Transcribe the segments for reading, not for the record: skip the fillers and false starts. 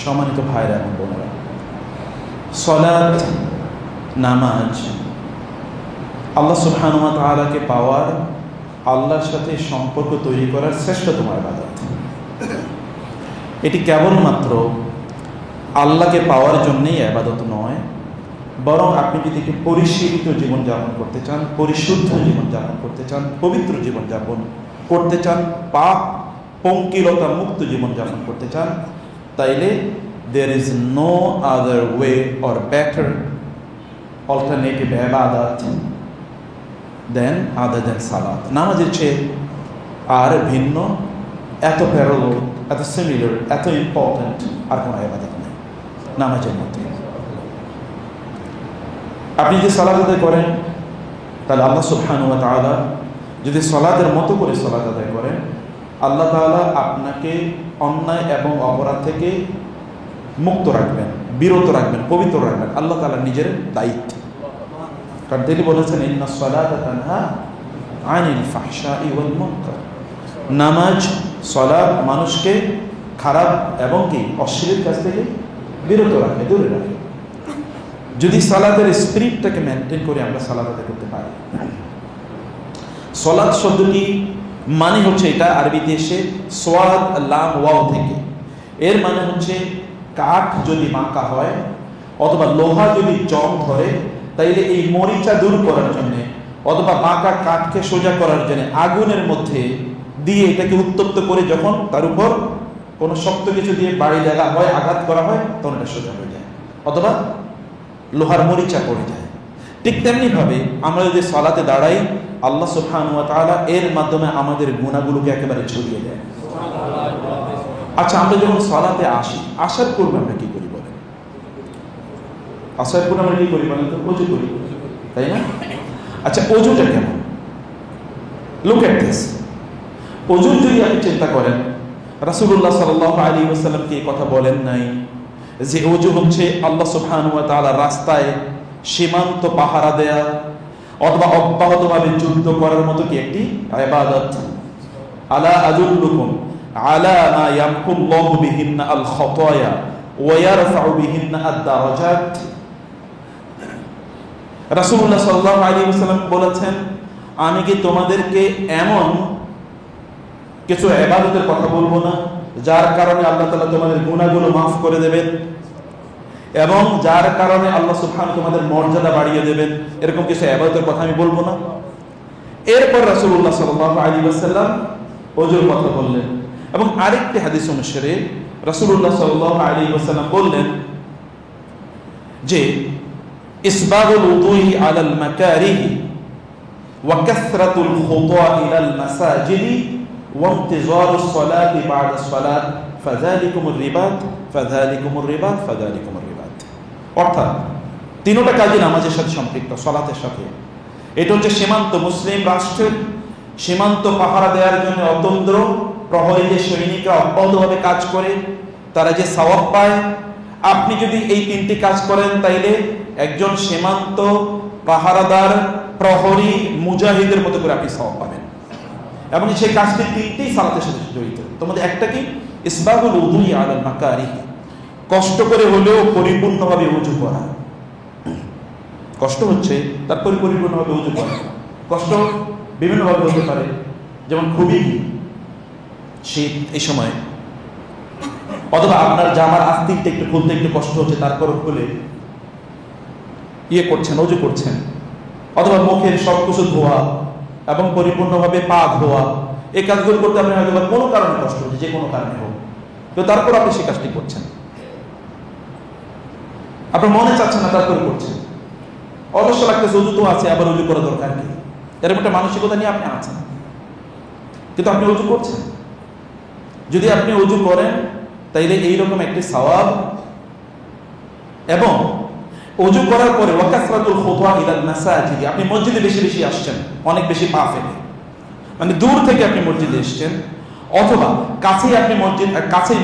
সম্মানিত ভাইরা এবং বোনেরা, সালাত নামাজ আল্লাহ সুবহানাহু ওয়া তাআলাকে পাওয়ার, আল্লাহর সাথে সম্পর্ক তৈরি করার শ্রেষ্ঠতম ইবাদত। এটি কেবলমাত্র আল্লাহকে পাওয়ার জন্যই ইবাদত নয়, বরং আপনি যদি একটি পরিশীলিত জীবনযাপন করতে চান, পরিশুদ্ধ জীবনযাপন করতে চান, পবিত্র জীবনযাপন করতে চান, পাপ পঙ্কিলতা মুক্ত জীবনযাপন করতে চান, তাইলে there is no other way or better alternative ibadat other than salat. নামাজের চেয়ে আর ভিন্ন, এত প্যারালাল, এত সিমিলার, এত ইম্পর্টেন্ট আর কোনো ইবাদত নেই নামাজের মধ্যে। আপনি যে সালাত আদায় করেন, তাহলে আল্লাহ সুবহানাহু ওয়া তাআলা যদি সালাতের মতো করে সালাত আদায় করেন, আল্লাহ তাআলা আপনাকে অন্যায় এবং অপরাধ থেকে মুক্ত রাখবেন, বিরত রাখবেন, পবিত্র রাখবেন। আল্লাহ তাআলা নিজের দায়িত্ব, কারণ তিনি বলেছেন ইন্নাস সালাতা তানহা আনিল ফাহশাই ওয়াল মুনকার। নামাজ, সালাত মানুষকে খারাপ এবং কি অশ্লীল কাজ থেকে বিরত রাখে, দূরে রাখে। যদি সালাতের স্পিরিটটাকে মেনটেন করে আমরা সালাত আদায় করতে পারি। সালাত শব্দটি মানে হচ্ছে, এটা আরবিতে এসে সোয়াদ লাম ওয়াও থেকে, এর মানে হচ্ছে কাঠ যদি বাঁকা হয় অথবা লোহা যদি জং ধরে, তাইলে এই মরিচা দূর করার জন্য অথবা বাঁকা কাঠকে সোজা করার জন্য আগুনের মধ্যে দিয়ে এটাকে উত্তপ্ত করে যখন তার উপর কোনো শক্ত কিছু দিয়ে বাড়ি দেওয়া হয়, আঘাত করা হয়, তখন এটা সোজা হয়ে যায় অথবা লোহার মরিচা পড়ে যায়। ঠিক তেমনি ভাবে আমরা যদি সালাতে দাঁড়াই, আল্লাহ সুবহানাহু ওয়া তাআলা এর মাধ্যমে আমাদের গুনাহগুলোকে একেবারে ছড়িয়ে দেয়। আচ্ছা, আমরা যখন সালাতে আসি, আসার পূর্বে আমরা কি করি বলেন? আসার পূর্বে আমরা কি করি বলেন তো? ওযু করি, তাই না? আচ্ছা, ওযুটা কেমন? Look at this. ওযুর যদি আপনি চিন্তা করেন, রাসূলুল্লাহ সাল্লাল্লাহু আলাইহি ওয়াসাল্লাম কি কথা বলেন নাই যে ওযু হচ্ছে আল্লাহ সুবহানাহু ওয়া তাআলা রাস্তায় সীমান্ত পাহারা দেয়া অথবা অব্যাহতভাবে যুদ্ধ করার মতো কি একটি ইবাদত? আলা আদুল্লুকুম আলা মা ইয়ামহুল্লাহু বিহিন্না আল খাতায়া ওয়া ইয়ারফাউ বিহিন্না আদ-দারাজাত। রাসূলুল্লাহ সাল্লাল্লাহু আলাইহি ওয়াসাল্লাম বলেছেন, আমি কি তোমাদেরকে এমন কিছু ইবাদতের কথা বলবো না যার কারণে আল্লাহ তাআলা তোমাদের গুনাহগুলো মাফ করে দেবেন এবং যার কারণে আল্লাহ সুবহানাহু তোমাদের মর্যাদা বাড়িয়ে দেবেন? এরকম কিছু ইবাদতের কথা আমি বলবো না? এরপর রাসূলুল্লাহ সাল্লাল্লাহু আলাইহি ওয়াসাল্লাম ওযুর কথা বললেন এবং আরেকটি হাদিস অনুসারে রাসূলুল্লাহ সাল্লাল্লাহু আলাইহি ওয়াসাল্লাম বললেন যে ইসবাগুল উযুই আলাল মাকারিহি ওয়া কাসরাতুল খুতা ইলাল মাসাজিদি ওয়া ইনতিজারুস সালাতি বা'দাস সালাত ফাযালিকুমুর রিবাত ফাযালিকুমুর রিবাত ফাযালিকুমুর রিবাত। অর্থাৎ তিনটা কাজই নামাজের সাথে সম্পৃক্ত, সালাতের সাথে। এটা হচ্ছে সীমান্ত, মুসলিম রাষ্ট্রের সীমান্ত পাহারা দেওয়ার জন্য অতন্দ্র প্রহরী যে সৈনিকরা অব্যাহতভাবে কাজ করে, তারা যে সওয়াব পায়। আপনি যদি এই তিনটি কাজ করেন, তাইলে একজন সীমান্ত পাহারাদার প্রহরী মুজাহিদের মতো করে আপনি সওয়াব পাবেন এবং সেই কাজটি তিনটেই সালাতের সাথে জড়িত। তোমাদের একটা কি? ইসবাগুল উযুই আলাল মাকারিহি, কষ্ট করে হলেও পরিপূর্ণভাবে ওযু করা। কষ্ট হচ্ছে, তারপরে পরিপূর্ণভাবে ওযু করা। কষ্ট বিভিন্নভাবে হতে পারে, যেমন খুবই শীত এই সময়, অথবা আপনার জামার আস্তিকটা একটু খুলতে একটু কষ্ট হচ্ছে, তারপরও খুলে করছেন, ওযু করছেন, অথবা মুখের সবকিছু ধোয়া এবং পরিপূর্ণভাবে পা ধোয়া। এই কাজগুলো করতে আপনি হয়তো কোনো কারণে কষ্ট হচ্ছে, যে কোনো কারণে হোক, তো তারপর আপনি সেই কাজটি করছেন। আপনার মনে চাচ্ছে না, তারপরে করছেন। অবশ্য লাগতেছে, ওযু তো আছে, আবার ওযু করা দরকার কি, এরকম একটা মানসিকতা নিয়ে আপনি আছেন, কিন্তু আপনি ওযু করছেন। যদি আপনি ওযু করেন, তাইলে এইরকম একটি সওয়াব। এবং ওযু করার পরে ওয়া কাসরাতুল খুতা ইলাল মাসাজিদ, আপনি মসজিদে বেশি বেশি আসছেন, অনেক বেশি পা ফেলে, মানে দূর থেকে আপনি মসজিদে এসেছেন, অথবা কাছেই আপনি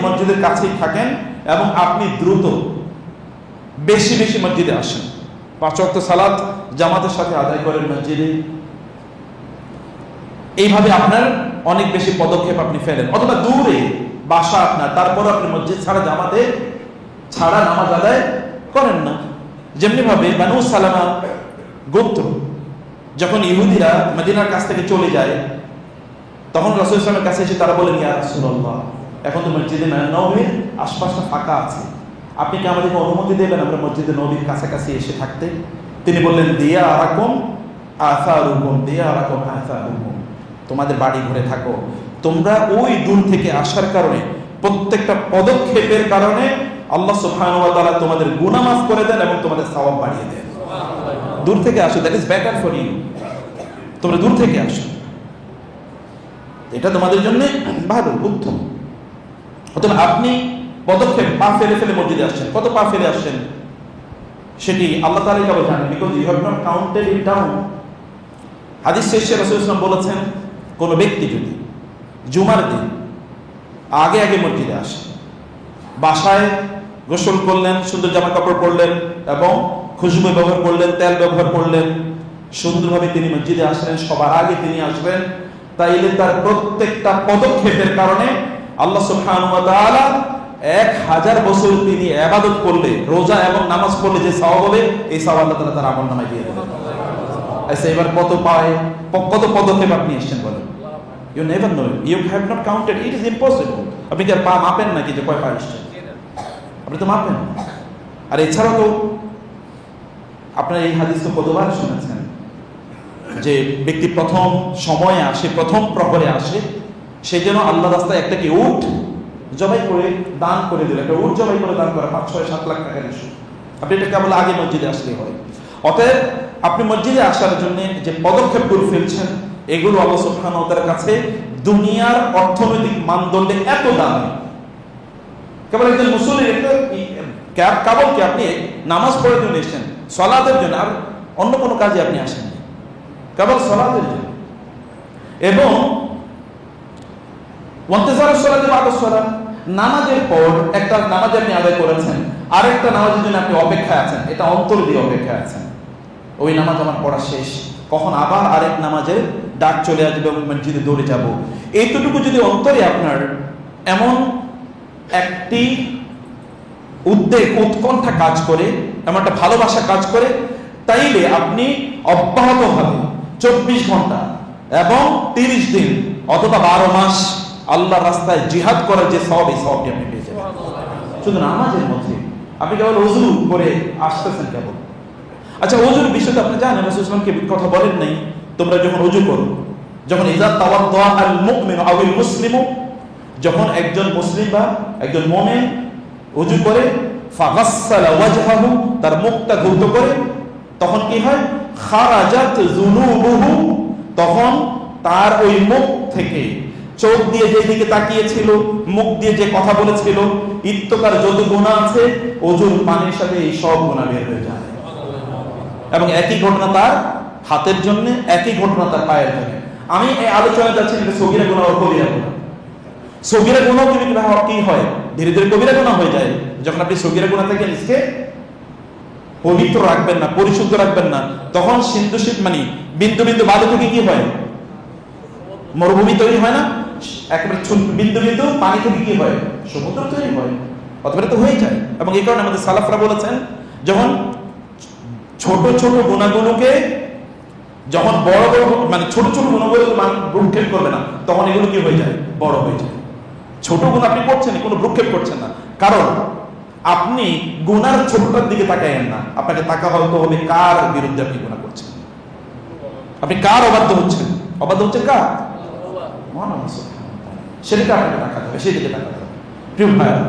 মসজিদের কাছেই থাকেন এবং আপনি দ্রুত বেশি বেশি মসজিদে আসেন, 5 ওয়াক্ত সালাত জামাতের সাথে আদায় করেন মসজিদে। এইভাবে আপনার অনেক বেশি পদক্ষেপ আপনি ফেলেন, অথবা দূরে বাসা আপনার, তারপর আপনি মসজিদ ছাড়া জামাতে ছাড়া নামাজ আদায় করেন না। যেমনি ভাবে বানু সালামা গোত্র যখন ইহুদিরা মদিনার কাছ থেকে চলে যায়, তখন রাসূল সাল্লাল্লাহু আলাইহি ওয়াসাল্লামের কাছে এসে তারা বলেন, ইয়া রাসূলুল্লাহ, এখন তো মসজিদে নববীর আশপাশটা ফাঁকা আছে, আপনি কি আমাদেরকে অনুমতি দেবেন আমরা মসজিদে নববীর কাছাকাছি এসে থাকতে? তিনি বললেন, দিয়ারাকুম আসারুকুম, দিয়ারাকুম আসারুকুম, তোমাদের বাড়ি ঘরে থাকো, তোমরা ওই দূর থেকে আসার কারণে, প্রত্যেকটা পদক্ষেপের কারণে আল্লাহ সুবহানাহু ওয়া তাআলা তোমাদের গুনাহ মাফ করে দেন এবং তোমাদের সওয়াব বাড়িয়ে দেন। দূর থেকে আসো, that is better for you, তোমরা দূর থেকে আসো, এটা তোমাদের জন্য ভালো, উত্তম। অথবা আপনি পদক্ষেপ পা ফেলে ফেলে মসজিদে আসছেন, কত পা ফেলে আসছেন সেটি আল্লাহ তাআলাই কেবল জানেন, because you have not counted it down. হাদিস শেষে রাসূল সাল্লাল্লাহু আলাইহি ওয়াসাল্লাম বলেছেন, কোন ব্যক্তি যদি জুমার দিন আগে আগে মসজিদে আসে, বাসায় গোসল করলেন, সুন্দর জামা কাপড় পরলেন এবং খুশবু ব্যবহার করলেন, তেল ব্যবহার করলেন, সুন্দরভাবে তিনি মসজিদে আসলেন, সবার আগে তিনি আসবেন, তাইলে তার প্রত্যেকটা পদক্ষেপের কারণে আল্লাহ সুবহানাহু ওয়া তাআলা 1000 বছর তিনি ইবাদত করলে, রোজা এবং নামাজ পড়লে যে সওয়াব হবে, এই সওয়াব আল্লাহ তাআলা তার আমলনামায় দিয়ে দেবেন। আচ্ছা, এবার কত পদক্ষেপ আপনি এসেছেন বলেন? You never know, you have not counted, it is impossible. আপনি কি আর পা মাপেন নাকি যে কয় পা এসেছেন? আপনি তো মাপেন। আর এছাড়াও তো আপনার এই হাদিস তো কতবার শুনেছেন যে ব্যক্তি প্রথম সময়ে আসে, প্রথম প্রহরে আসে, সে যেন আল্লাহ রাস্তায় একটা কি উট জবাই করে দান করে দিল, একটা উট জবাই করে দান করা 5, 6, 7 লাখ টাকার ইস্যু। আপনি এটা কেবল আগে মসজিদে আসলে হয়। অতএব আপনি মসজিদে আসার জন্য যে পদক্ষেপগুলো ফেলছেন, এগুলো আল্লাহ সুবহানাহু ওয়া তাআলার কাছে দুনিয়ার অর্থনৈতিক মানদণ্ডে এত দামি। কেবল একজন মুসল্লির কেবল কি আপনি নামাজ পড়ার জন্য এসেছেন, সালাতের জন্য, আর অন্য কোনো কাজে আপনি আসেন, কেবল সালাতের জন্য। এবং নামাজের পর একটা নামাজ আপনি আদায় করেছেন, আরেকটা নামাজের জন্য আপনি অপেক্ষায় আছেন, এটা অন্তর দিয়ে অপেক্ষায় আছেন, ওই নামাজ আমার পড়া শেষ, কখন আবার আরেক নামাজের ডাক চলে আসবে এবং মসজিদে দৌড়ে যাব। এইটুকু যদি অন্তরে আপনার এমন একটি উদ্বেগ, উৎকণ্ঠা কাজ করে, এমন একটা ভালোবাসা কাজ করে, তাইলে আপনি অব্যাহতভাবে 24 ঘন্টা এবং 30 দিন অথবা 12 মাস আল্লাহর রাস্তায় জিহাদ করার যে সওয়াব, এই সওয়াবটি আপনি পেয়ে যাবেন। শুধু নামাজের মধ্যে আপনি কেবল ওযু করে আসতেছেন কেবল। আচ্ছা, ওযুর বিষয়টা আপনি জানেন, রাসূল সাল্লাল্লাহু আলাইহি ওয়াসাল্লাম কথা বলেন নাই, তোমরা যখন ওযু করো, যখন ইযা তাওয়াদ্দা আল মুমিনু আও আল মুসলিমু, যখন একজন মুসলিম বা একজন মুমিন ওযু করে, ফাগাসসালা ওয়াজহাহু, তার মুখটা ধৌত করে, তখন কি হয়? খারাজাত যুনুবুহু, তখন তার ওই মুখ থেকে, চোখ দিয়ে যে দিকে তাকিয়েছিল, মুখ দিয়ে যে কথা বলেছিল, ইত্তকার যত গুনাহ আছে, ওযুর পানির সাথে এই সব গুনাহ বের হয়ে যায়। এবং একই ঘটনা তার হাতের জন্য, একই ঘটনা তার পায়ের জন্য। আমি এই আলোচনা যাচ্ছি যে সগীরা গুনাহ ও কবিরা গুনাহ। সগীরা গুনাহ কি হয়? ধীরে ধীরে কবিরা গুনাহ হয়ে যায়। যখন আপনি সগীরা গুনাহ থেকে নিজেকে পবিত্র রাখবেন না, পরিশুদ্ধ রাখবেন না, তখন সিন্ধু মানে বিন্দু বিন্দু বালু থেকে কি হয়? মরুভূমি তৈরি হয় না? একেবারে বিন্দু বিন্দু পানি থেকে কি হয়? সমুদ্র তৈরি হয়। অতএব তো হয়ে যায়। এবং এই কারণে আমাদের সালাফরা বলেছেন, যখন ছোট ছোট গুনাহগুলোকে, যখন বড় বড় মানে ছোট ছোট গুনাহগুলো ভ্রুক্ষেপ করবে না, তখন এগুলো কি হয়ে যায়? বড় হয়ে যায়। ছোট গুনাহ আপনি করছেন, কোনো ভ্রুক্ষেপ করছেন না, কারণ আপনি গুনার ছোটটার দিকে তাকায়েন না, আপনাকে তাকা হতে হবে কার বিরুদ্ধে আপনি গুনাহ করছেন, আপনি কার অবাধ্য হচ্ছেন। অবাধ্য হচ্ছেন কার? সেদিকে আপনাকে তাকাতে হবে, সেদিকে তাকাতে হবে। প্রিয় ভাইরা,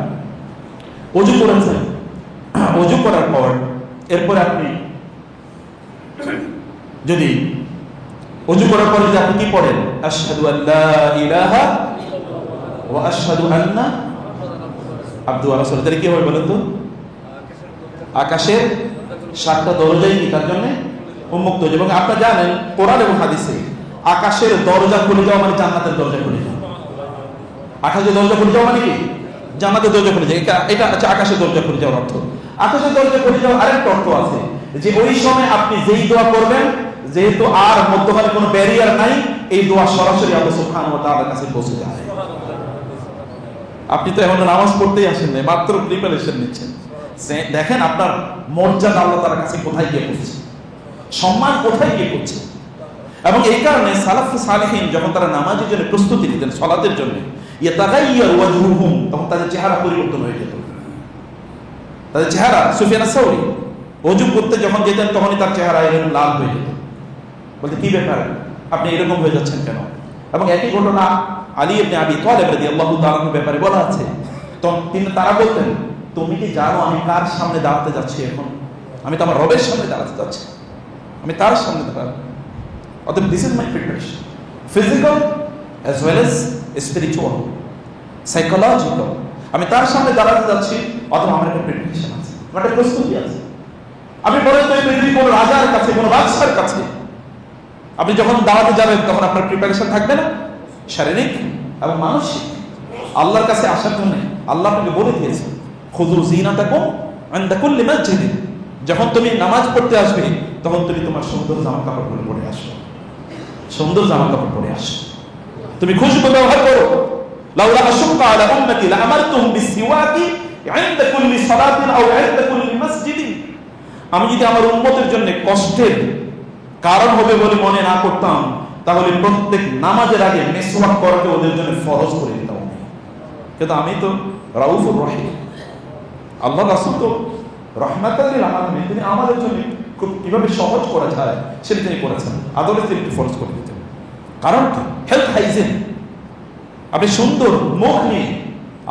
ওযু করেছেন, ওযু করার পর এরপরে আপনি যদি ওযু করার পরে যদি আপনি কি পড়েন? আশহাদু আল্লা ইলাহা ওয়া আশহাদু আন্না আবদুহু ওয়া রাসূলুহু, তাহলে কি হবে বলেন তো? আকাশের 7টা দরজাই কি তার জন্য উন্মুক্ত হয়ে যাবে। এবং আপনারা জানেন কোরআন এবং হাদিসে আকাশের দরজা খুলে যাওয়া মানে জান্নাতের দরজা খুলে যাওয়া। আকাশের দরজা খুলে যাওয়া মানে কি? জান্নাতের দরজা খুলে যায়। এটা হচ্ছে আকাশের দরজা খুলে যাওয়ার অর্থ। আকাশের দরজা খুলে যাওয়ার আরেকটা অর্থ আছে, যে ওই সময় আপনি যেই দোয়া করবেন, যেহেতু আর মধ্যখানে কোনো ব্যারিয়ার নাই, এই দোয়া সরাসরি আল্লাহ সুবহানাহু ওয়া তাআলার কাছে পৌঁছে যায়। আপনি তো এখন নামাজ পড়তেই আসেন না, মাত্র প্রিপারেশন নিচ্ছেন। দেখেন আপনার মর্যাদা আল্লাহ তাআলার কাছে কোথায় গিয়ে পৌঁছছে, সম্মান কোথায় গিয়ে পৌঁছছে। এবং এই কারণে সালাফ সালেহিন যখন তারা নামাজের জন্য প্রস্তুতি নিতেন, সালাতের জন্য, ইয়াতাগায়্যারু ওয়াজহুহুম, তখন তাদের চেহারা পরিবর্তন হয়ে যেত। তাদের চেহারা, সুফিয়ান আস-সাউরি ওযু করতে যখন যেতেন তখনই তার চেহারা এরকম লাল হয়ে যেত। বলতে কি ব্যাপার, আপনি এরকম হয়ে যাচ্ছেন কেন? এবং একই ঘটনা আলী ইবনে আবি তালিব রাদিয়াল্লাহু তাআলার ব্যাপারে বলা আছে। তখন তারা বলতেন, তুমি কি জানো আমি কার সামনে দাঁড়াতে যাচ্ছি এখন? আমি তো আমার রবের সামনে দাঁড়াতে যাচ্ছি, আমি তার সামনে দাঁড়াবো। অতএব this is my preparation, physical as well as spiritual, psychological. আমি তার সামনে দাঁড়াতে যাচ্ছি, অথবা আমার একটা প্রিপারেশন আছে, আমার একটা প্রস্তুতি আছে। আপনি বলেন তো পৃথিবীর কোনো রাজার কাছে, কোনো বাদশার কাছে আপনি যখন দাঁড়াতে যাবেন তখন আপনার প্রিপারেশন থাকবে না, শারীরিক এবং মানসিক। আল্লাহর কাছে আসার জন্য আল্লাহ আপনাকে বলে দিয়েছে, খুযু যিনাতাকুম ইনদা কুল্লি মাসজিদিন। যখন তুমি নামাজ পড়তে আসবে তখন তুমি তোমার সুন্দর জামা কাপড় পরে আসো, সুন্দর জামা কাপড় পরে আসো। তুমি খুশবু ব্যবহার করো। লাউলা আশুক্কা আলা উম্মতি লাআমারতুহুম বিসসিওয়াকি ইনদা কুল্লি সালাতিন আও ইনদা কুল্লি মাসজিদিন। আমি যদি আমার উম্মতের জন্য কষ্টের কারণ হবে বলে মনে না করতাম, তাহলে প্রত্যেক নামাজের আগে মিসওয়াক করাকে ওদের জন্য ফরজ করে দিতাম। কিন্তু আমি তো রাউফুর রহিম, আল্লাহ রাসূল তো রাহমাতাল লিল আলামিন, তিনি আমাদের জন্য খুব কিভাবে সহজ করা যায় সেটা তিনি করেছেন, আদলে তিনি ফরজ করে দিতেন। কারণ কি? Health hygiene. আপনি সুন্দর মুখ নিয়ে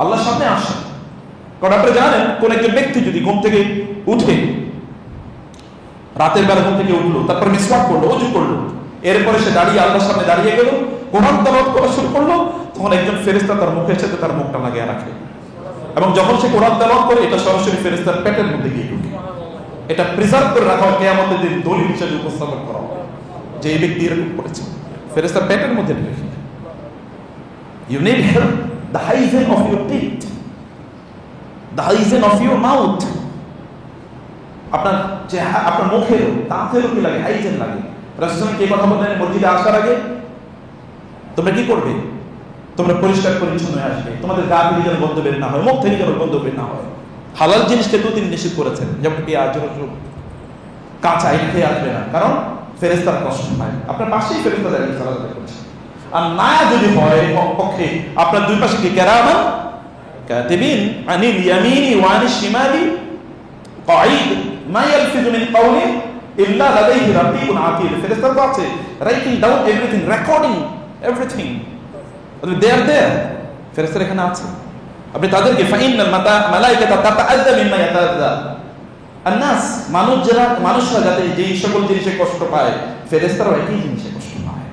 আল্লাহর সামনে আসেন। কারণ আপনি জানেন, কোন একজন ব্যক্তি যদি ঘুম থেকে উঠে, রাতের বেলা ঘুম থেকে উঠলো, তারপর মিসওয়াক করলো, ওযু করলো, এরপরে সে দাঁড়িয়ে আল্লাহর সামনে দাঁড়িয়ে গেল, কোরআন তেলাওয়াত করা শুরু করলো, তখন একজন ফেরেশতা তার মুখের সাথে তার মুখটা লাগিয়ে রাখে। এবং যখন সে কোরআন তেলাওয়াত করে, এটা সরাসরি ফেরেশতার পেটের মধ্যে গিয়ে ঢুকে। এটা প্রিজার্ভ করে রাখা হয়, কিয়ামতের দিন দলিল হিসেবে উপস্থাপন করা হবে যে এই ব্যক্তি এরকম করেছে, ফেরেশতার পেটের মধ্যে ঢুকে। You need help, the hygiene of your teeth, the hygiene of your mouth. আপনার আপনার মুখের দাঁতেরও কি লাগে, হাইজিন লাগে। রাসূল কে কথা বলেন, মসজিদে আসার আগে তোমরা কি করবে? তোমরা পরিষ্কার পরিচ্ছন্ন হয়ে আসবে, তোমাদের গা থেকে যেন গন্ধ বের না হয়, মুখ থেকে যেন গন্ধ বের না হয়। হালাল জিনিস খেতেও তিনি নিষেধ করেছেন, যেমন পেঁয়াজ, রসুন, কাঁচা এটা খেয়ে আসবে না, কারণ ফেরেশতার কষ্ট হয়। আপনার পাশেই ফেরেশতা দাঁড়িয়ে সালাত করছে। আর না যদি হয় পক্ষে আপনার দুই পাশে কি কিরামান কাতিবিন আনিল ইয়ামিনি ওয়া আনিশ শিমালি কাঈদ মা ইয়ালফিযু মিন কাওলিন ইল্লা লাদাইহি রাকিবুন আতীদ। ফেরেশতা তো আছে, writing down everything, recording everything, they are there. ফেরেশতা এখানে আছে, আপনি তাদেরকে ফাইনাল মালাইকাতা তাতাআযযা মিম্মা ইয়াতাআযযা আন-নাস, মানুষরা যাতে যেই সকল জিনিসে কষ্ট পায়, ফেরেশতারাও একই জিনিসে কষ্ট পায়।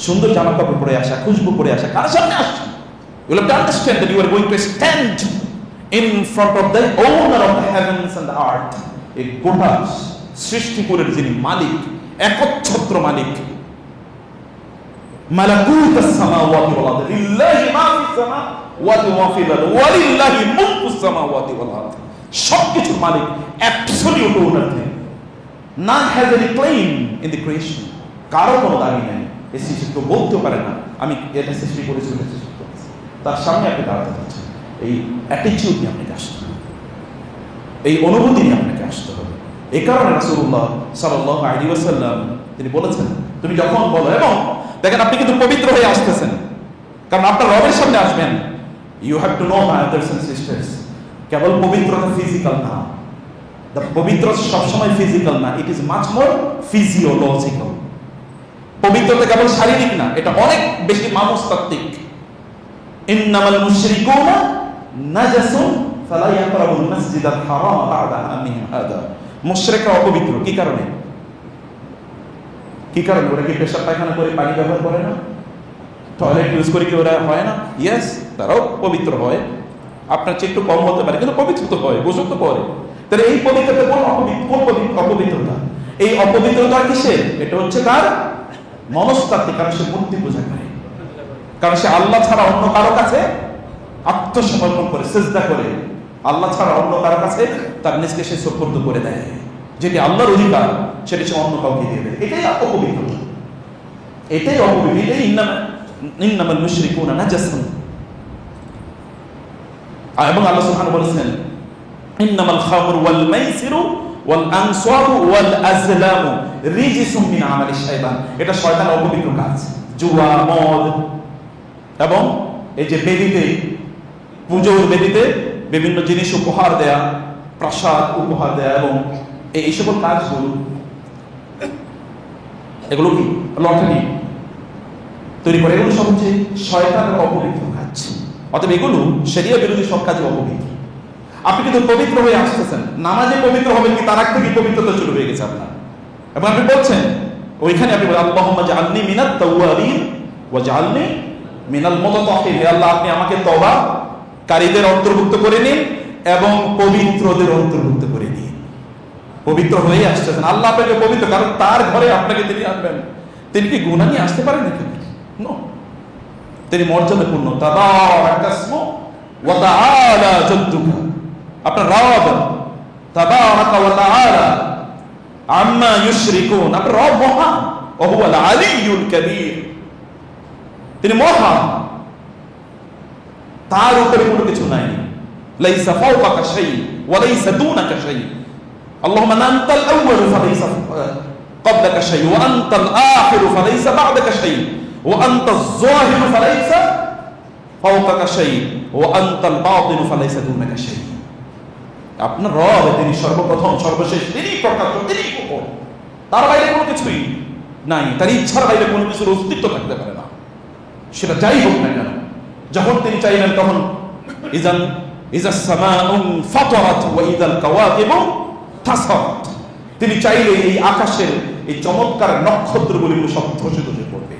সুন্দর জামা কাপড় পরে আসা, খুশবু পরে আসা, কার সামনে আসছেন? You have to understand that you are going to stand in front of the owner of the heavens and the earth. এই গোটা সৃষ্টিকুলের যিনি মালিক, একচ্ছত্র মালিক, মালাকুতাস সামাওয়াতি ওয়াল আরদ, লিল্লাহি মা ফিস সামাওয়াতি ওয়া ফিল আরদ ওয়া লিল্লাহি মুলকুস সামাওয়াতি ওয়াল আরদ। সবকিছুর মালিক, অ্যাবসলিউট ওনার তিনি। None has any claim in the creation. কারো কোনো দাবি নেই, এই সৃষ্টি তো বলতে পারে না আমি এটা সৃষ্টি করেছি, ওটা সৃষ্টি করেছি। তার সামনে আপনি দাঁড়াতে পারছেন, এই অ্যাটিটিউড নিয়ে আপনাকে আসতে হবে, এই অনুভূতি নিয়ে আপনাকে আসতে হবে। এই কারণে রাসূলুল্লাহ সাল্লাল্লাহু আলাইহি ওয়াসাল্লাম তিনি বলেছেন, তুমি যখন বলো, এবং দেখেন আপনি কিন্তু পবিত্র হয়ে আসতেছেন, কারণ আপনার রবের সামনে আসবেন। You have to know my brothers and sisters, কেবল পবিত্রতা ফিজিক্যাল না, দ্য পবিত্রতা সবসময় ফিজিক্যাল না, it is much more physiological. পবিত্রতা কেবল শারীরিক না, এটা অনেক বেশি মানসতাত্ত্বিক। ইন্নামাল মুশরিকুনা নাজাসুন ফালা ইয়াকরাবুল মাসজিদাল হারাম বা'দা আমিহিম হাদা। মুশরিকরা অপবিত্র কি কারণে? কি কারণে? ওরা কি পেশাব পায়খানা করে পানি ব্যবহার করে না? টয়লেট ইউজ করে কি ওরা হয় না? ইয়েস, তারাও পবিত্র হয়, আপনার চেয়ে একটু কম হতে পারে, কিন্তু পবিত্র তো হয়, গোসল তো করে। তাহলে এই পবিত্রতা কোন অপবিত্রতা? এই অপবিত্রতা কিসের? এটা হচ্ছে তার মনস্তাত্ত্বিক, কারণ সে মূর্তি পূজা করে, কারণ সে আল্লাহ ছাড়া অন্য কারো কাছে আত্মসমর্পণ করে, সিজদা করে, আল্লাহ ছাড়া অন্য কারো কাছে তার নিজকে সে সুপর্দ করে দেয়। যেটি আল্লাহর অধিকার সেটি সে অন্য কাউকে দিয়ে দেয়। এটাই অপবিত্রতা, এটাই অপবিত্র, এটাই ইন্নামাল মুশরিকুনা নাজাসুন। এবং আল্লাহ সুবহানাহু বলেছেন ইন্নামাল খামরু ওয়াল মাইসিরু ওয়াল আনসাবু ওয়াল আজলামু রিজসুম মিন আমালিশ শাইতান। এটা শয়তানের অপবিত্র কাজ। জুয়া, মদ এবং এই যে বেদিতে, পুজোর বেদিতে বিভিন্ন জিনিস উপহার দেয়া, প্রসাদ উপহার দেয়া এবং এই সকল কাজগুলো, এগুলো কি লটারি তৈরি করে, এগুলো সব হচ্ছে শয়তানের অপবিত্র কাজ। অতএব এগুলো শরিয়া বিরোধী সব কাজে অপবিত্র। আপনি কিন্তু পবিত্র হয়ে আসতেছেন, নামাজে পবিত্র হবেন কি তার আগ থেকে পবিত্রতা শুরু হয়ে গেছে আপনার, এবং আপনি বলছেন ওইখানে আপনি বলেন আল্লাহুম্মা জাআলনি মিনাত তাওয়াবিন ওয়া জাআলনি মিনাল মুতাতাহহিরিন। হে আল্লাহ, আপনি আমাকে তওবাকারীদের অন্তর্ভুক্ত করে নিন এবং পবিত্রদের অন্তর্ভুক্ত করে নিন। পবিত্র হয়ে আসতেছেন, আল্লাহ আপনাকে পবিত্র, কারণ তার ঘরে আপনাকে তিনি আনবেন। তিনি কি গুনাহ নিয়ে আসতে পারেন নাকি? নো, তিনি মর্যাদাপূর্ণ। তাবারাকাসমু ওয়া তাআলা জাদ্দুকা, আপনার রব তাবারাকা ওয়া তাআলা আম্মা ইউশরিকুন, আপনার রব মহান। ওয়া হুয়াল আলিয়্যুল কাবীর, তিনি মহান, তার উপরে কোনো কিছু নাই। লাইসা ফাওকাকা শাই ওয়া লাইসা দুনাকা শাই। আল্লাহুম্মা আনতাল আউওয়ালু ফালাইসা ক্বাবলাকা শাই ওয়া আনতাল আখিরু ফালাইসা বা'দাকা শাই ওয়া আনতাজ যাহিরু ফালাইসা ফাওকাকা শাই ওয়া আনতাল বাতিনু ফালাইসা দুনাকা শাই। আপনার রব, তিনি সর্বপ্রথম সর্বশেষ, তিনি প্রকাশ্য, তিনি গোপন, তার বাইরে কোনো কিছুই নাই। তার ইচ্ছার বাইরে কোনো কিছুর অস্তিত্ব থাকতে পারে না, সেটা যাই হোক না কেন। যখন তিনি চাইলেন তখন ইজাস সামাউ ফাতারাত ওয়া ইযাল কাওয়াকিবু তাসারাত, তিনি চাইলে এই আকাশের এই চমৎকার নক্ষত্রগুলি সব ধসে ধসে পড়বে,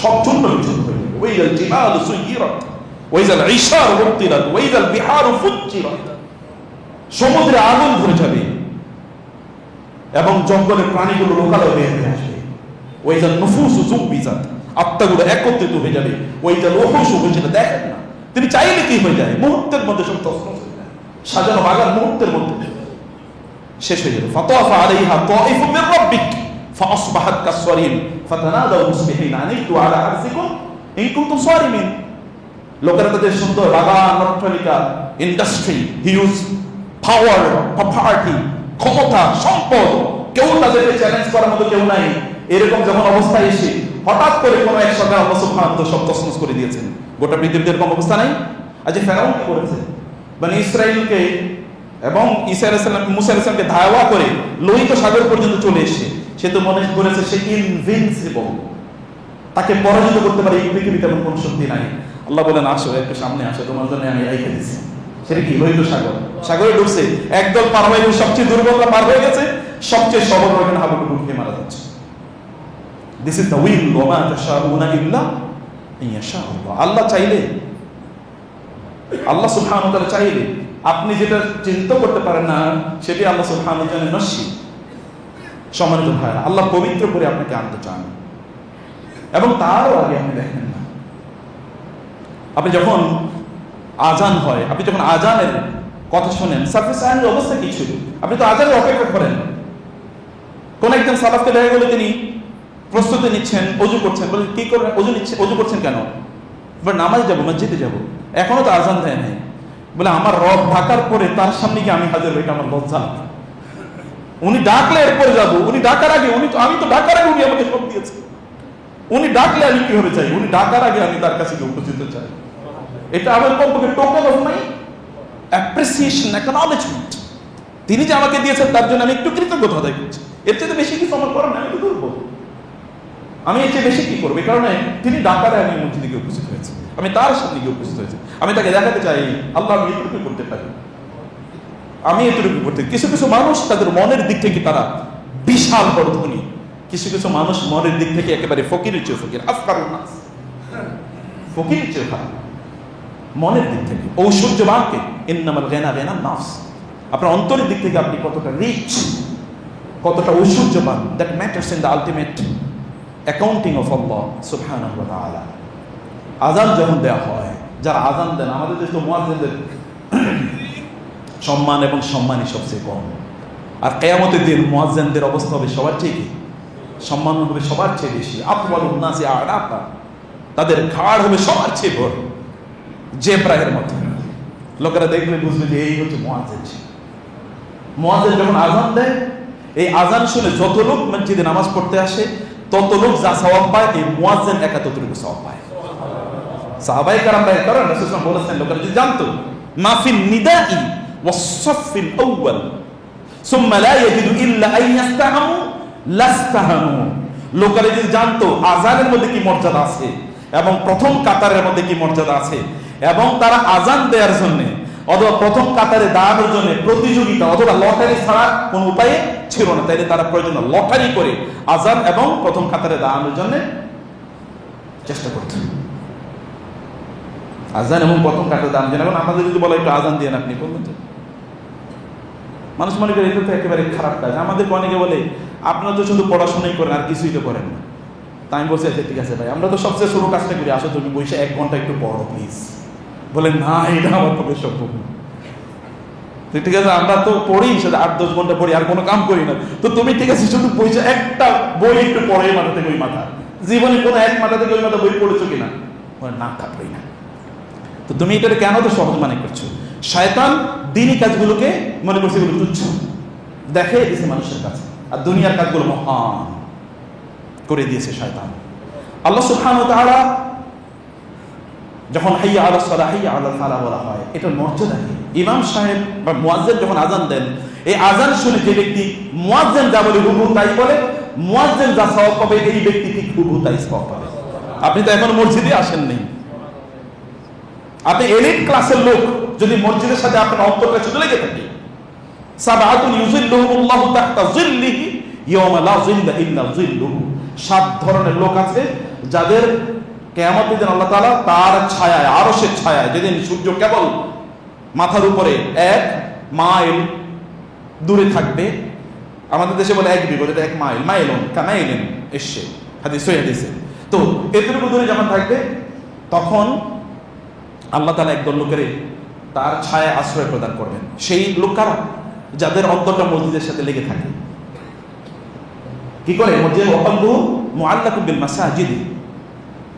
সব চূর্ণ বিচূর্ণ হয়ে যাবে। ওয়া ইযাল জিবালু সুয়িরাত ওয়া ইযাল ইশারু উতিরাত ওয়া ইযাল বিহারু ফুজ্জিরাত, সমুদ্রে আগুন ধরে যাবে এবং জঙ্গলের প্রাণীগুলো লোকালয়ে বের হয়ে আসবে। ওয়া ইযাল নুফুসু যুবিজাত, আত্মাগুলো একত্রিত হয়ে যাবে। ওয়া ইযাল উহুশু, সেটা দেখেন না, তিনি চাইলে কি হয়ে যায়, মুহূর্তের মধ্যে সব তছনছ হয়ে যায়, সাজানো বাগান মুহূর্তের মধ্যে শেষ হয়ে যাবে। ফাতাফা আলাইহা তাইফুম মির রাব্বিক ফাআসবাহাত কাসসারিম ফাতানাদাউ মুসবিহিনা আনিতু আলা আরজিকুম ইন কুনতুম সারিমিন। লোকেরা তাদের সুন্দর বাগান, অট্টালিকা, ইন্ডাস্ট্রি, হিউজ পাওয়ার, প্রপার্টি, ক্ষমতা, সম্পদ, কেউ তাদেরকে চ্যালেঞ্জ করার মতো কেউ নাই। এরকম যখন অবস্থায় এসে হঠাৎ করে কোনো এক সরকার আল্লাহ সুবহানাহু ওয়া তাআলা সব তছনছ করে দিয়েছেন, গোটা পৃথিবীতে এরকম অবস্থা নাই। আজ ফেরাউন কি করেছে, মানে ইসরায়েলকে এবং ঈসা আলাইহিস সালাম, মুসা আলাইহিস সালামকে ধাওয়া করে লোহিত সাগর পর্যন্ত চলে এসে সে তো মনে করেছে সে ইনভিনসিবল, তাকে পরাজিত করতে পারে এই পৃথিবীতে এমন কোনো শক্তি নাই। আল্লাহ বলেন আসো, একটু সামনে আসো, তোমার জন্য আমি রেখে দিচ্ছি। সেটা কি, লোহিত সাগর, সাগরে ঢুকছে, একদল পার হয়ে সবচেয়ে দুর্বলরা পার হয়ে গেছে, সবচেয়ে সবল ওখানে হাবুডুবু খেয়ে মারা যাচ্ছে। দিস ইজ দ্য উইল ওয়া মা তাশাউনা ইল্লা ইনশা আল্লাহ। আল্লাহ চাইলে, আল্লাহ সুবহানাহু ওয়া তাআলা চাইলে, আপনি যেটা চিন্তা করতে পারেন না সেটি আল্লাহ সুবহানাহু ওয়া তাআলা নসিব। সম্মানিত ভাইরা, আল্লাহ পবিত্র করে আপনাকে আনতে চান এবং তারও আগে আপনি দেখেন না, আপনি যখন আজান হয়, আপনি যখন আজানের কথা শোনেন, সার্ভিস আইনের অবস্থা কি ছিল? আপনি তো আজানের অপেক্ষা করেন। কোন একজন সালাফকে দেখা গেলে তিনি প্রস্তুতি নিচ্ছেন, অজু করছেন, বলে কি করবেন, অজু করছেন কেন? বলে নামাজ যাবো, মসজিদে যাবো, এখনো তো আজান দেয় নাই। বলে আমার রব ডাকার পরে তার সামনে গিয়ে আমি হাজির হই, আমার লজ্জা। উনি ডাকলে এরপরে যাবো, উনি ডাকার আগে, আমি তো ডাকার আগে উনি আমাকে সব দিয়েছে, উনি ডাকলে আমি কিভাবে চাই, উনি ডাকার আগে আমি তার কাছে উপস্থিত চাই। এটা আমার কমপক্ষে token of my appreciation, acknowledgement. তিনি যে আমাকে দিয়েছেন তার জন্য আমি একটু কৃতজ্ঞতা আদায় করছি। এর চেয়ে বেশি কিছু আমার করার না, আমি তো করবো, আমি এর চেয়ে বেশি কি করবো? এই কারণে তিনি ডাকারে আমি মসজিদে গিয়ে উপস্থিত হয়েছি, আমি তার সামনে গিয়ে উপস্থিত হয়েছি, আমি তাকে দেখাতে চাই আল্লাহ আমি এটুকু করতে পারি, আমি এটুকু করতে। কিছু কিছু মানুষ তাদের মনের দিক থেকে তারা বিশাল বড় ধনী, কিছু কিছু মানুষ মনের দিক থেকে একেবারে ফকিরের চেয়ে ফকির, আফকারুন নাস, ফকিরের চেয়ে খারাপ মনের দিক থেকে। ঐশ্বর্যবানকে ইন্নামাল গিনা গিনান নাফস, আপনার অন্তরের দিক থেকে আপনি কতটা রিচ, কতটা ঐশ্বর্যবান, that matters in the ultimate accounting of আল্লাহ সুবহানাহু ওয়া তাআলা। আজান যখন দেওয়া হয়, যারা আজান দেন, আমাদের দেশে তো মুয়াজ্জিনদের সম্মান এবং সম্মানই সবচেয়ে কম, আর কিয়ামতের দিন মুয়াজ্জিনদের অবস্থা হবে সবার চেয়ে, সম্মান হবে সবার চেয়ে বেশি। আতওয়ালুন নাসি আ'নাকা, তাদের ঘাড় হবে সবার চেয়ে বড়, জেব্রাহের মতো। লোকেরা দেখলে বুঝবে যে এই হচ্ছে মুয়াজ্জিন। মুয়াজ্জিন যখন আযান দেয়, এই আযান শুনে যত লোক মসজিদে নামাজ পড়তে আসে তত লোক যা সওয়াব পায়, এই মুয়াজ্জিন একা ততটুকু সওয়াব পায়। সাহাবায়ে কেরাম রাসূল সাল্লাল্লাহু আলাইহি ওয়াসাল্লাম বলেছেন, লোকেরা যদি জানতো মা ফিন নিদাই ওয়াস সাফিল আউয়াল সুম্মা লা ইয়াজিদু ইল্লা আন ইস্তাহামু লাস্তাহামু, লোকেরা যদি জানতো আযানের মধ্যে কি মর্যাদা আছে এবং প্রথম কাতারের মধ্যে কি মর্যাদা আছে, এবং তারা আযান দেওয়ার জন্য অথবা প্রথম কাতারে দাঁড়ানোর জন্য প্রতিযোগিতা অথবা লটারি ছাড়া কোনো উপায় ছিল না, তাইলে তারা প্রয়োজন লটারি করে আযান এবং প্রথম কাতারে দাঁড়ানোর জন্য চেষ্টা করত। আযান এবং প্রথম কাতারে দাঁড়ানোর জন্য। এখন আমাদের যদি বলে একটু আযান দিয়ে আপনি বলবেন তো, মানুষ মনে করে এটা তো একেবারে খারাপ কাজ। আমাদের অনেকে বলে আপনারা তো শুধু পড়াশোনাই করেন আর কিছুই তো করেন না। তাই আমি বলছি আচ্ছা ঠিক আছে ভাই, আমরা তো সবচেয়ে ছোট কাজটা করি, আসো তুমি বসে 1 ঘন্টা একটু পড়ো প্লিজ। বলেন না, এটা আমার পক্ষে সম্ভব না। ঠিক আছে, আমরা তো পড়ি সেটা 8-10 ঘন্টা পড়ি, আর কোনো কাম করি না। তো তুমি ঠিক আছে শুধু বসে একটা বই একটু পড়ে মাথা থেকে ওই মাথা, জীবনে কোনো এক মাথা থেকে ওই মাথা বই পড়েছো কিনা? না, থাকবেই না। তো তুমি এটা কেন তো সহজ মনে করছো? শয়তান দ্বীনি কাজগুলোকে মনে করছে এগুলো তুচ্ছ, দেখে দিয়েছে মানুষের কাছে, আর দুনিয়ার কাজগুলো মহান করে দিয়েছে শয়তান। আল্লাহ সুবহানাহু ওয়া তাআলা যখন হাইয়া আলাস সালাহ হাইয়া আলাল ফালাহ বলা হয়, এটা মর্যাদা কি? ইমাম সাহেব বা মুয়াজ্জিন যখন আযান দেন, এই আযান শুনে যে ব্যক্তি মুয়াজ্জিন যা বলে হুবহু তাই বলে, মুয়াজ্জিন যা সওয়াব পাবে এই ব্যক্তি ঠিক হুবহু তাই সওয়াব পাবে। আপনি তো এখন মসজিদে আসেন নাই, আপনি এলিট ক্লাসের লোক, যদি মসজিদের সাথে আপনার অন্তরটা শুধু লেগে থাকে, সাবআতুন ইউযিল্লুহুমুল্লাহু তাহতা যিল্লিহি ইয়াওমা লা যিল্লা ইল্লা যিল্লুহু, 7 ধরনের লোক আছে যাদের কিয়ামতের দিন আল্লাহ তাআলা তার ছায়ায়, আরশের ছায়ায়, যেদিন সূর্য কেবল মাথার উপরে 1 মাইল দূরে থাকবে, আমাদের দেশে বলে 1 বিঘত, এটা 1 মাইল, মাইলুন কামাইলিন এসে হাদিসে। তো এতটুকু দূরে যখন থাকবে তখন আল্লাহ তাআলা একদল লোকের তার ছায়ায় আশ্রয় প্রদান করবেন। সেই লোক কারা? যাদের অন্তরটা মসজিদের সাথে লেগে থাকে। কি করে? মসজিদে ওয়াকলবু মুআল্লাকুম বিল মাসাজিদ,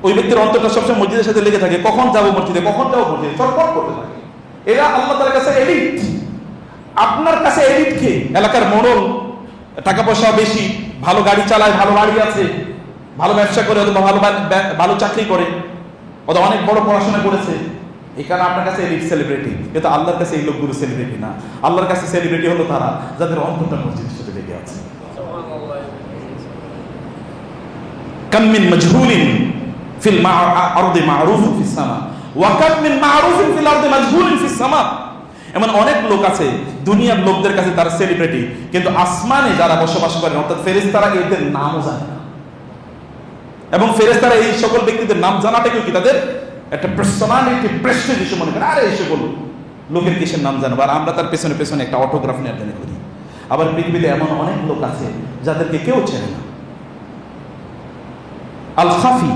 ওই ব্যক্তির অন্তরটা সবসময় মসজিদের সাথে লেগে থাকে। কখন যাবো মসজিদে, কখন যাবো মসজিদে, চটপট করতে থাকে। এরা আল্লাহ তাআলার কাছে এলিট। আপনার কাছে এলিট কে? এলাকার মোড়ল, টাকা পয়সা বেশি, ভালো গাড়ি চালায়, ভালো বাড়ি আছে, ভালো ব্যবসা করে, অথবা ভালো চাকরি করে, অথবা অনেক বড় পড়াশোনা করেছে, এখানে আপনার কাছে এলিট সেলিব্রিটি। কিন্তু আল্লাহর কাছে এই লোকগুলো সেলিব্রিটি না। আল্লাহর কাছে সেলিব্রিটি হলো তারা যাদের অন্তরটা মসজিদের সাথে লেগে আছে। কাম মিন মাজহুলিন ফিল আরদি মারুফুন ফিস সামা ওয়া কাম মিন মারুফিন ফিল আরদি মাজহুলিন ফিস সামা। এমন অনেক লোক আছে দুনিয়ার লোকদের কাছে তারা সেলিব্রিটি, কিন্তু আসমানে যারা বসবাস করেন অর্থাৎ ফেরেশতারা এদের নামও জানে না। এবং ফেরেশতারা এই সকল ব্যক্তিদের নাম জানাটাকেও কি তাদের একটা পার্সোনালিটি, প্রেস্টিজ হিসেবে মনে করে। আরে এই সকল লোকের কিসের নাম জানবো, আর আমরা তার পেছনে পেছনে একটা অটোগ্রাফ নেওয়ার জন্য করি। আবার পৃথিবীতে এমন অনেক লোক আছে যাদেরকে কেউ চেনে না। আল খাফি,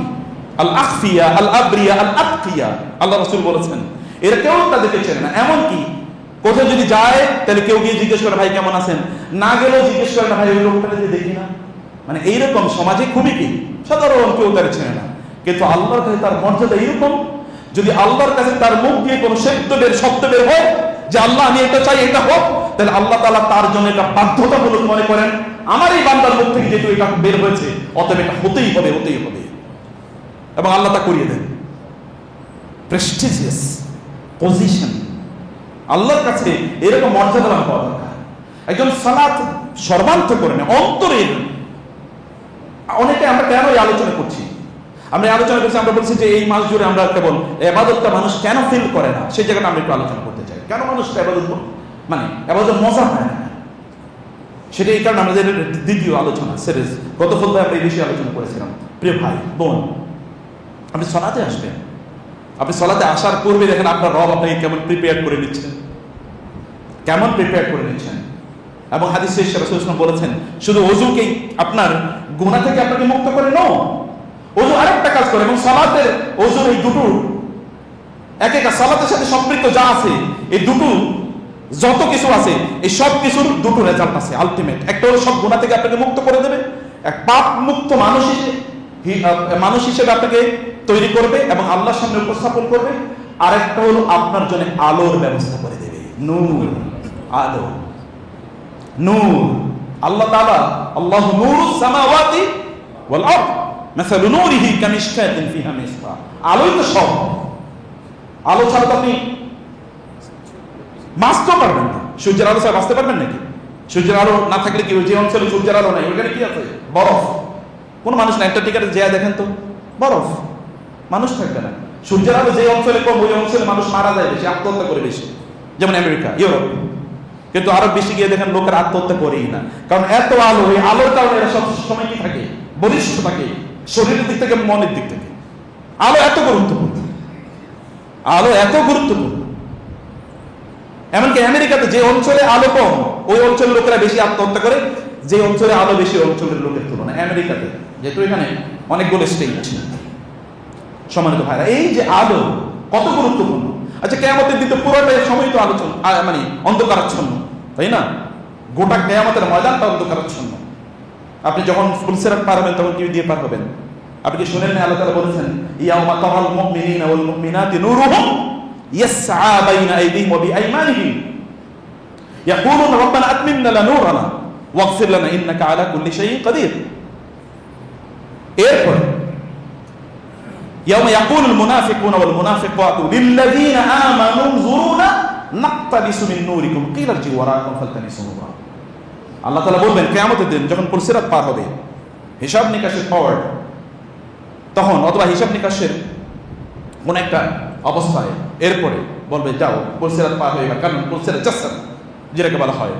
আল আখফিয়া, আল আবরিয়া, আল আতকিয়া, আল্লাহ রাসূল বলেছেন এরা কেউ তাদেরকে চেনে না। এমনকি কোথাও যদি যায় তাহলে কেউ গিয়ে জিজ্ঞেস করে ভাই কেমন আছেন, না গেলেও জিজ্ঞেস করে না ভাই ওই লোকটাকে যে দেখি না। মানে এইরকম সমাজে খুবই কি সাধারণ কেউ তার চেনে না। কিন্তু আল্লাহর কাছে তার মর্যাদা এইরকম, যদি আল্লাহর কাছে তার মুখ দিয়ে কোনো শব্দ বের হয় যে আল্লাহ আমি এটা চাই, এটা হোক, তাহলে আল্লাহ তাআলা তার জন্য এটা বাধ্যতামূলক মনে করেন। আমার এই বান্দার মুখ থেকে যেহেতু এটা বের হয়েছে, অতএব এটা হতেই হবে, হতেই হবে। এবং আল্লাহ তা করিয়ে দেন। প্রেস্টিজিয়াস পজিশন আল্লাহর কাছে এরকম মর্যাদা পাওয়া দরকার। একজন সালাত সর্বান্তকরণে করেন অন্তরের। অনেকে আমরা কেন এই আলোচনা করছি, আমরা আলোচনা করছি, আমরা বলছি যে এই মাস জুড়ে আমরা কেবল ইবাদতটা মানুষ কেন ফিল করে না, সেই জায়গাটা আমরা একটু আলোচনা করতে চাই। কেন মানুষ ইবাদত মানে ইবাদত মজা পায় না, সেটা এই কারণে আমাদের দ্বিতীয় আলোচনা সিরিজ গত সপ্তাহে আমরা এই বিষয়ে আলোচনা করেছিলাম। প্রিয় ভাই বোন, আপনি সালাতে আসবেন, আপনি সালাতে আসার পূর্বে দেখেন আপনার রব আপনাকে কেমন প্রিপেয়ার করে নিচ্ছেন, কেমন প্রিপেয়ার করে নিচ্ছেন। এবং হাদিসে রাসূল সাল্লাল্লাহু আলাইহি ওয়াসাল্লাম বলেছেন শুধু ওযুকেই আপনার গুনাহ থেকে আপনাকে মুক্ত করে নাও, ওযু আরেকটা কাজ করে। এবং সালাতের ওযুর এই দুটো এক একটা সালাতের সাথে সম্পৃক্ত যা আছে, এই দুটো যত কিছু আছে এই সব কিছুর দুটো রেজাল্ট আছে আলটিমেট। একটা হলো সব গুনাহ থেকে আপনাকে মুক্ত করে দেবে, এক পাপ মুক্ত মানুষ হিসেবে আপনাকে তৈরি করবে এবং আল্লাহর সামনে উপস্থাপন করবে। আরেকটা হলো আপনার জন্য আলোর ব্যবস্থা করে দেবে। নূর, আলো, নূর। আল্লাহ তাআলা আল্লাহু নূরুস সামাওয়াতি ওয়াল আরদ মাসালু নূরিহি কামিশকাতিন ফিহা মিসবাহ। আলোই তো সব। আলো ছাড়া তো আপনি বাঁচতে পারবেন না। সূর্যের আলো ছাড়া বাঁচতে পারবেন নাকি? সূর্যের আলো না থাকলে কি, যে অঞ্চলে সূর্যের আলো নাই ওখানে কি আছে? বরফ। কোনো মানুষ না, অ্যান্টার্কটিকাতে যেয়ে দেখেন তো, বরফ, মানুষ থাকবে না। সূর্যের আলো যে অঞ্চলে কম, ওই অঞ্চলে মানুষ মারা যায় বেশি, আত্মহত্যা করে বেশি, যেমন আমেরিকা, ইউরোপ। কিন্তু আরো বেশি গিয়ে দেখেন লোকের আত্মহত্যা করেই না, কারণ এত আলো, এই আলোর কারণে এরা সব সময় কি থাকে, বলিষ্ঠ থাকে, শরীরের দিক থেকে, মনের দিক থেকে। আলো এত গুরুত্বপূর্ণ, আলো এত গুরুত্বপূর্ণ। এমনকি আমেরিকাতে যে অঞ্চলে আলো কম, ওই অঞ্চলের লোকেরা বেশি আত্মহত্যা করে যে অঞ্চলে আলো বেশি অঞ্চলের লোকের তুলনায়। আমেরিকাতে, যেহেতু এখানে অনেকগুলো স্টেট। সম্মানিত ভাইরা, এই যে আলো কত গুরুত্বপূর্ণ। আচ্ছা, কিয়ামতের দিন তো পুরোটাই সময় তো আলোচনা, মানে অন্ধকারাচ্ছন্ন, তাই না? গোটা কিয়ামতের ময়দানটা অন্ধকারাচ্ছন্ন। আপনি যখন ফুলসিরাত পার হবেন তখন কি দিয়ে পার হবেন? আপনি কি শুনেন না আল্লাহ তাআলা বলেছেন, ইয়াউমা তারাল মুমিনিনা ওয়াল মুমিনাতি নূরুহুম ইয়াসআ বাইনা আইদিহিম ওয়া বিআইমানিহিম ইয়াকুলুনা রাব্বানা আতমিম লানা নূরানা ওয়াগফির লানা ইন্নাকা আলা কুল্লি শাইইন কাদির। এরপর ইয়াউমা ইয়াকুলুল মুনাফিকুনা ওয়াল মুনাফিকাতু লিল্লাযীনা আমানু উনজুরুনা নাকতাবিসু মিন নূরিকুম কিলা ইরজিউ ওয়ারাকুম ফালতামিসু নূরা। আল্লাহ তাআলা বলবেন কিয়ামতের দিন যখন ফুলসিরাত পার হবে, হিসাব নিকাশের পাওয়ার, তখন অথবা হিসাব নিকাশের কোন একটা অবস্থায় এরপরে বলবে যাও ফুলসিরাত পার হয়ে, কারণ ফুলসিরাত জাসর যেটাকে বলা হয়,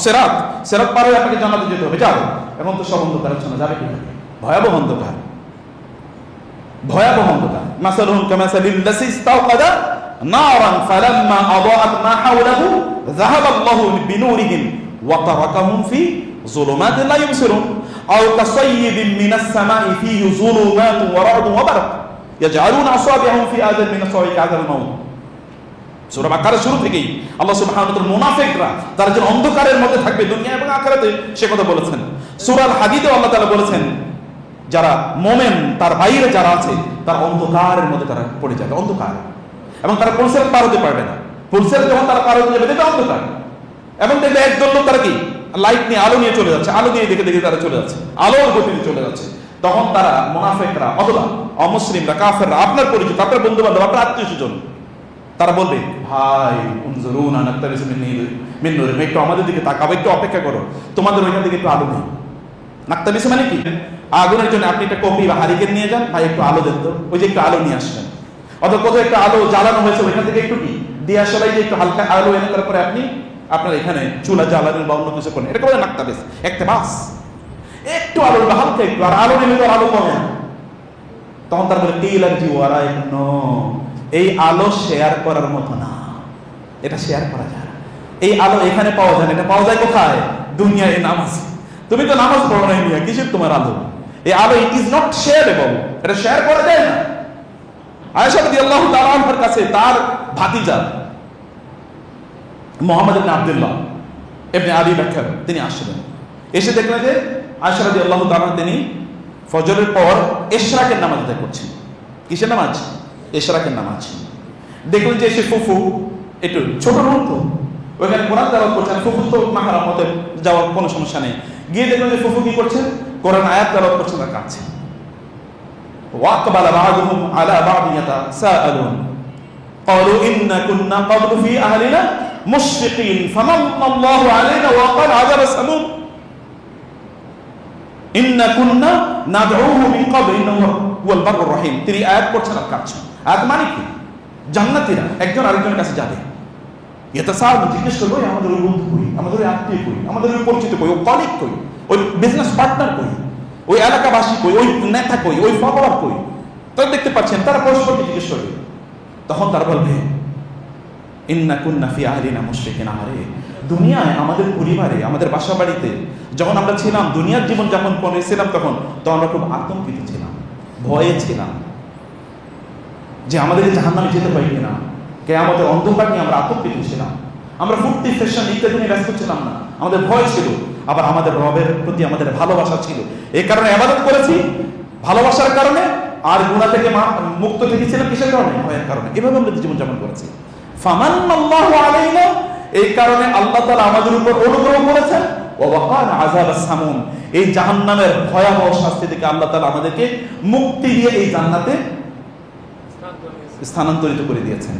সিরাত, সিরাত পার হয়ে আপনাকে জান্নাতে যেতে হবে, যাও। এখন তো সব অন্ধকারাচ্ছন্ন, যাবে কি? ভয়াবহ অন্ধকার, ভয়াবহ অন্ধকার। মাসালুহুম কামাসালিল লাযী ইসতাওকাদা নারান ফালাম্মা আদাআত মা হাওলাহু যাহাবাল্লাহু বিনূরিহিম ওয়া তারাকাহুম ফি যুলুমাতিন লা ইবসিরুন আও কাসাইয়্যিবিন মিনাস সামাই ফীহি যুলুমাতুন ওয়া রা'দুন ওয়া বারাক ইয়াজআলুনা আসাবি'াহুম ফি আযান মিন সাওয়াইকি আযাল মাউত। সূরা বাকারার শুরু থেকেই আল্লাহ সুবহানাহু ওয়া তাআলা মুনাফিকরা তারা যে অন্ধকারের মধ্যে থাকবে দুনিয়া এবং আখিরাতে, সে কথা বলেছেন। সূরা আল হাদীদে আল্লাহ তাআলা বলেছেন, যারা মোমেন তার বাইরে যারা আছে তার অন্ধকারের মধ্যে তারা পড়ে যাবে, অন্ধকার, এবং তারা ফুলসিরাত পার হতে পারবে না। ফুলসিরাত যখন তারা পার হতে যাবে দেখবে অন্ধকার, এবং দেখবে একদল লোক তারা কি লাইট নিয়ে, আলো নিয়ে চলে যাচ্ছে, আলো নিয়ে দেখে দেখে তারা চলে যাচ্ছে, আলোর গতিতে চলে যাচ্ছে। তখন তারা মুনাফিকরা অথবা অমুসলিমরা, কাফেররা, আপনার পরিচিত, আপনার বন্ধু বান্ধব, আপনার আত্মীয় স্বজন, তারা বলবে, ভাই উনজুরুনা নাকতাবিসু মিন নূরিকুম, একটু আমাদের দিকে তাকাও, একটু অপেক্ষা করো, তোমাদের ওইখান থেকে একটু আলো নেই। নাকতাবিসু মানে কি? আগুনের জন্য আপনি একটা কপি বা হারিকেন নিয়ে যান, ভাই একটু আলো দেন তো, ওই যে একটু আলো নিয়ে আসবেন। অথবা কোথাও একটা আলো জ্বালানো হয়েছে, ওইখান থেকে একটু কি দিয়ে আসলাই যে একটু হালকা আলো এনে তারপরে আপনি আপনার এখানে চুলা জ্বালানোর বা অন্য কিছু করেন, এটা বলে নাকতাবিস, ইকতিবাস। একটু আলো বা হালকা একটু, আর আলো নিলে তো আলো কমে না। তখন তার বলে কিলা ইরজিউ ওয়ারাকুম, নো, এই আলো শেয়ার করার মতো না, এটা শেয়ার করা যায় না। এই আলো এখানে পাওয়া যায় না, এটা পাওয়া যায় কোথায়? দুনিয়ায় নামাজ। তুমি তো নামাজ পড়ো নাই মিয়া, কিসের তোমার আলো? এই আলো ইট ইজ নট শেয়ারেবল, এটা শেয়ার করা যায় না। আয়েশা রাদিয়াল্লাহু তাআলা আনহার কাছে তার ভাতিজা মুহাম্মদ ইবনে আব্দুল্লাহ ইবনে আবি বকর তিনি আসলেন, এসে দেখলেন যে আয়েশা রাদিয়াল্লাহু তাআলা তিনি ফজরের পর ইশরাকের নামাজ আদায় করছেন। কিসের নামাজ? ইশরাকের নামাজ। দেখলেন যে সে ফুফু একটু ছোট রুম, তো ওইখানে কোরআন তেলাওয়াত করছেন, ফুফু তো মাহরাম মতে যাওয়ার কোনো সমস্যা নেই। গিয়ে দেখলেন যে ফুফু কি করছেন? কোরআন আয়াত তেলাওয়াত করছেন তার কাছে। ওয়াকবালা বা'দুহুম আলা বা'দিন ইয়াতাসাআলুন ক্বালু ইন্না কুন্না ক্বাবলু ফি আহলিনা মুশফিকিন ফামান্নাল্লাহু আলাইনা ওয়া ক্বালা আযাব সামুম ইন্না কুন্না নাদউহু মিন ক্বাবল ইন্নাহু হুয়াল বাররুর রহিম। তিনি আয়াত পড়ছেন আর কাঁদছেন। আয়াত মানে কি? জান্নাতীরা একজন আরেকজনের কাছে যাবে, ইয়াতাসাআলুন, জিজ্ঞেস করবে আমাদের ওই বন্ধু কই, আমাদের ওই আত্মীয় কই, আমাদের ওই পরিচিত কই, ওই কলিগ কই, ওই বিজনেস পার্টনার কই, ওই এলাকাবাসী কই, ওই নেতা কই, ওই ফলোয়ার কই। তারা দেখতে পাচ্ছেন, তারা পরস্পরকে জিজ্ঞেস করবে। তখন তারা বলবে ইন্না কুন্না ফি আহলিনা মুশফিকিন, আরে দুনিয়ায় আমাদের পরিবারে, আমাদের বাসা বাড়িতে যখন আমরা ছিলাম, দুনিয়ার জীবন যখন করেছিলাম, তখন তো আমরা খুব আতঙ্কিত ছিলাম, ভয়ে ছিলাম যে আমাদের জাহান্নামে যেতে পারি কিনা। কিয়ামতের অন্ধকার নিয়ে আমরা আতঙ্কিত ছিলাম, আমরা ফুর্তি ফ্যাশন ইত্যাদি নিয়ে ব্যস্ত ছিলাম না, আমাদের ভয় ছিল। আবার আমাদের রবের প্রতি আমাদের ভালোবাসা ছিল, এই কারণে ইবাদত করেছি, ভালোবাসার কারণে আর গুনাহ থেকে মুক্ত থেকেছিলাম কিসের কারণে? ভয়ের কারণে। এভাবে আমরা জীবনযাপন করেছি। ফামান্নাল্লাহু আলাইনা, এই কারণে আল্লাহ তাআলা আমাদের উপর অনুগ্রহ করেছেন। ওয়া ওয়াকানা আযাবাস সামুম, এই জাহান্নামের ভয়াবহ শাস্তি থেকে আল্লাহ তাআলা আমাদেরকে মুক্তি দিয়ে এই জান্নাতে স্থানান্তরিত করে দিয়েছেন।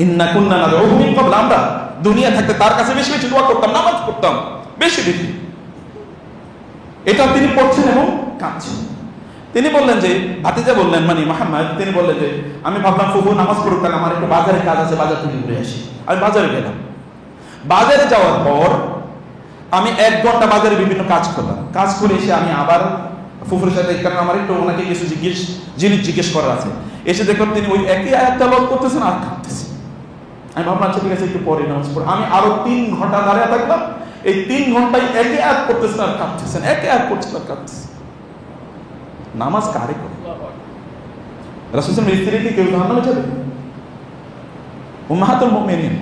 ইন্না কুন্না নাদউহু মিন ক্বাবল, আমরা দুনিয়া থাকতে তার কাছে বেশি বেশি দোয়া করতাম, নামাজ পড়তাম বেশি বেশি। এটা তিনি পড়ছেন এবং কাঁদছেন। তিনি বললেন যে, ভাতিজা বললেন মানে মুহাম্মদ, তিনি বললেন যে আমি ভাবলাম ফুফু নামাজ পড়ুক, তাহলে আমার একটু বাজারে কাজ আছে, বাজার থেকে ঘুরে আসি। আমি বাজারে গেলাম। বাজারে যাওয়ার পর আমি 1 ঘন্টা বাজারে বিভিন্ন কাজ করলাম। কাজ করে এসে আমি আবার ফুফুর সাথে, কারণ আমার একটু ওনাকে কিছু জিনিস জিজ্ঞেস করার আছে, এসে দেখলাম তিনি ওই একই আয়াত তেলাওয়াত করতেছেন আর কাঁদতেছেন। আমি ভাবলাম আচ্ছা ঠিক আছে, একটু পরে নামাজ পড়ি। আমি আরো 3 ঘন্টা দাঁড়িয়ে থাকলাম। এই 3 ঘন্টায় একই আয়াত করতেছেন আর কাঁদতেছেন, একই আয়াত করছেন আর কাঁদতেছেন। নামাজ কারে করে? রাসূল সাল্লাল্লাহু আলাইহি ওয়াসাল্লামের স্ত্রী কি কেউ জাহান্নামে যাবে? উম্মাহাতুল মুমিনিন।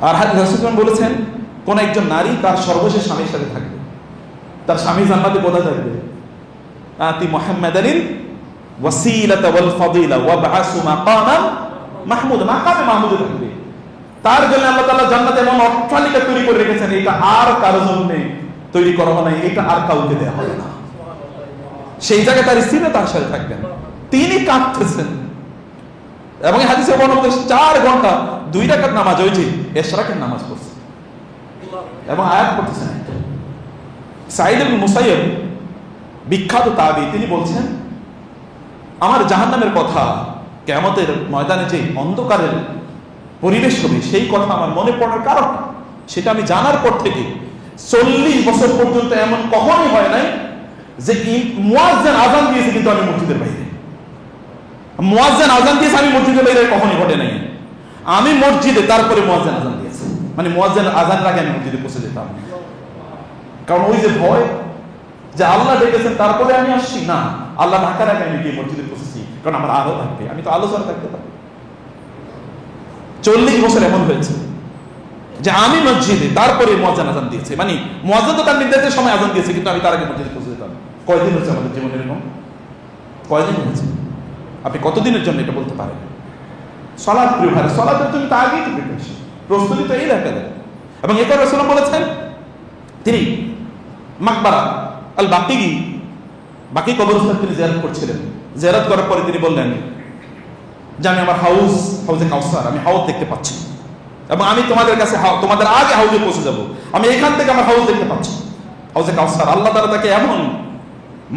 আর রাসূল সাল্লাল্লাহু আলাইহি ওয়াসাল্লাম বলেছেন, কোন একজন নারী তার সর্বশেষ স্বামীর সাথে থাকবে, তার স্বামী জান্নাতে কোথায় থাকবে? আতি মুহাম্মাদানিল ওয়াসিলাতা ওয়াল ফাদিলা ওয়াবআসু মাকামান মাহমুদ, মাকামে মাহমুদে থাকবে। তার জন্য আল্লাহ তাআলা জান্নাতে এমন অট্টালিকা তৈরি করে রেখেছেন, এটা আর কারো জন্য তৈরি করা হয় না, এটা আর কাউকে দেওয়া হবে না। সেই জায়গায় তার স্ত্রী তার সাথে থাকবেন। তিনি কাঁদতেছেন এবং হাদিসে বর্ণনা আছে 4 ঘন্টা 2 রাকাত নামাজ, ওই যে ইশরাকের নামাজ পড়ছেন এবং আয়াত পড়তেছেন। সাঈদ ইবনে মুসাইয়্যিব বিখ্যাত তাবী, তিনি বলছেন আমার জাহান্নামের কথা, কিয়ামতের ময়দানে যে অন্ধকারের পরিবেশ হবে সেই কথা আমার মনে পড়ার কারণ, সেটা আমি জানার পর থেকে 40 বছর পর্যন্ত এমন কখনোই হয় নাই যে মুয়াজ্জিন আযান দিয়েছে কিন্তু আমি মসজিদের বাইরে, মুয়াজ্জিন আযান দিয়েছে আমি মসজিদের বাইরে, কখনোই ঘটে নাই। আমি মসজিদে, তারপরে মুয়াজ্জিন আযান দিয়েছে, মানে মুয়াজ্জিন আযানের আগে আমি মসজিদে পৌঁছে যেতাম। কারণ ওই যে ভয় যে আল্লাহ ডেকেছেন তারপরে আমি আসছি না, আল্লাহ ডাকার আগে আমি গিয়ে মসজিদে পৌঁছেছি, কারণ আমার আলো থাকবে, আমি তো আলো ছাড়া থাকতে পারি। 40 বছর এমন হয়েছে যে আমি মসজিদে, তারপরে মুয়াজ্জিন আযান দিয়েছে, মানে মুয়াজ্জিন তো তার নির্ধারিত সময় আযান দিয়েছে কিন্তু আমি তার আগে মসজিদে পৌঁছে যেতাম। কয়দিন হচ্ছে আমাদের জীবনে এরকম? কয়দিন হয়েছে? আপনি কতদিনের জন্য এটা বলতে পারেন? সালাত, প্রিয় ভাই, সালাতের জন্য তো আগেই তো প্রিপারেশন, প্রস্তুতি তো এই রাখা যায়। এবং এটা রাসূলুল্লাহ বলেছেন, তিনি মাকবারা আল বাকি কবরস্থান তিনি জিয়ারত করছিলেন। জিয়ারত করার পরে তিনি বললেন যে আমি আমার হাউজে কাউসার, আমি হাউজ দেখতে পাচ্ছি এবং আমি তোমাদের কাছে তোমাদের আগে হাউজে পৌঁছে যাব। আমি এখান থেকে আমার হাউজ দেখতে পাচ্ছি, হাউজে কাউসার। আল্লাহ তাআলা তাকে এমন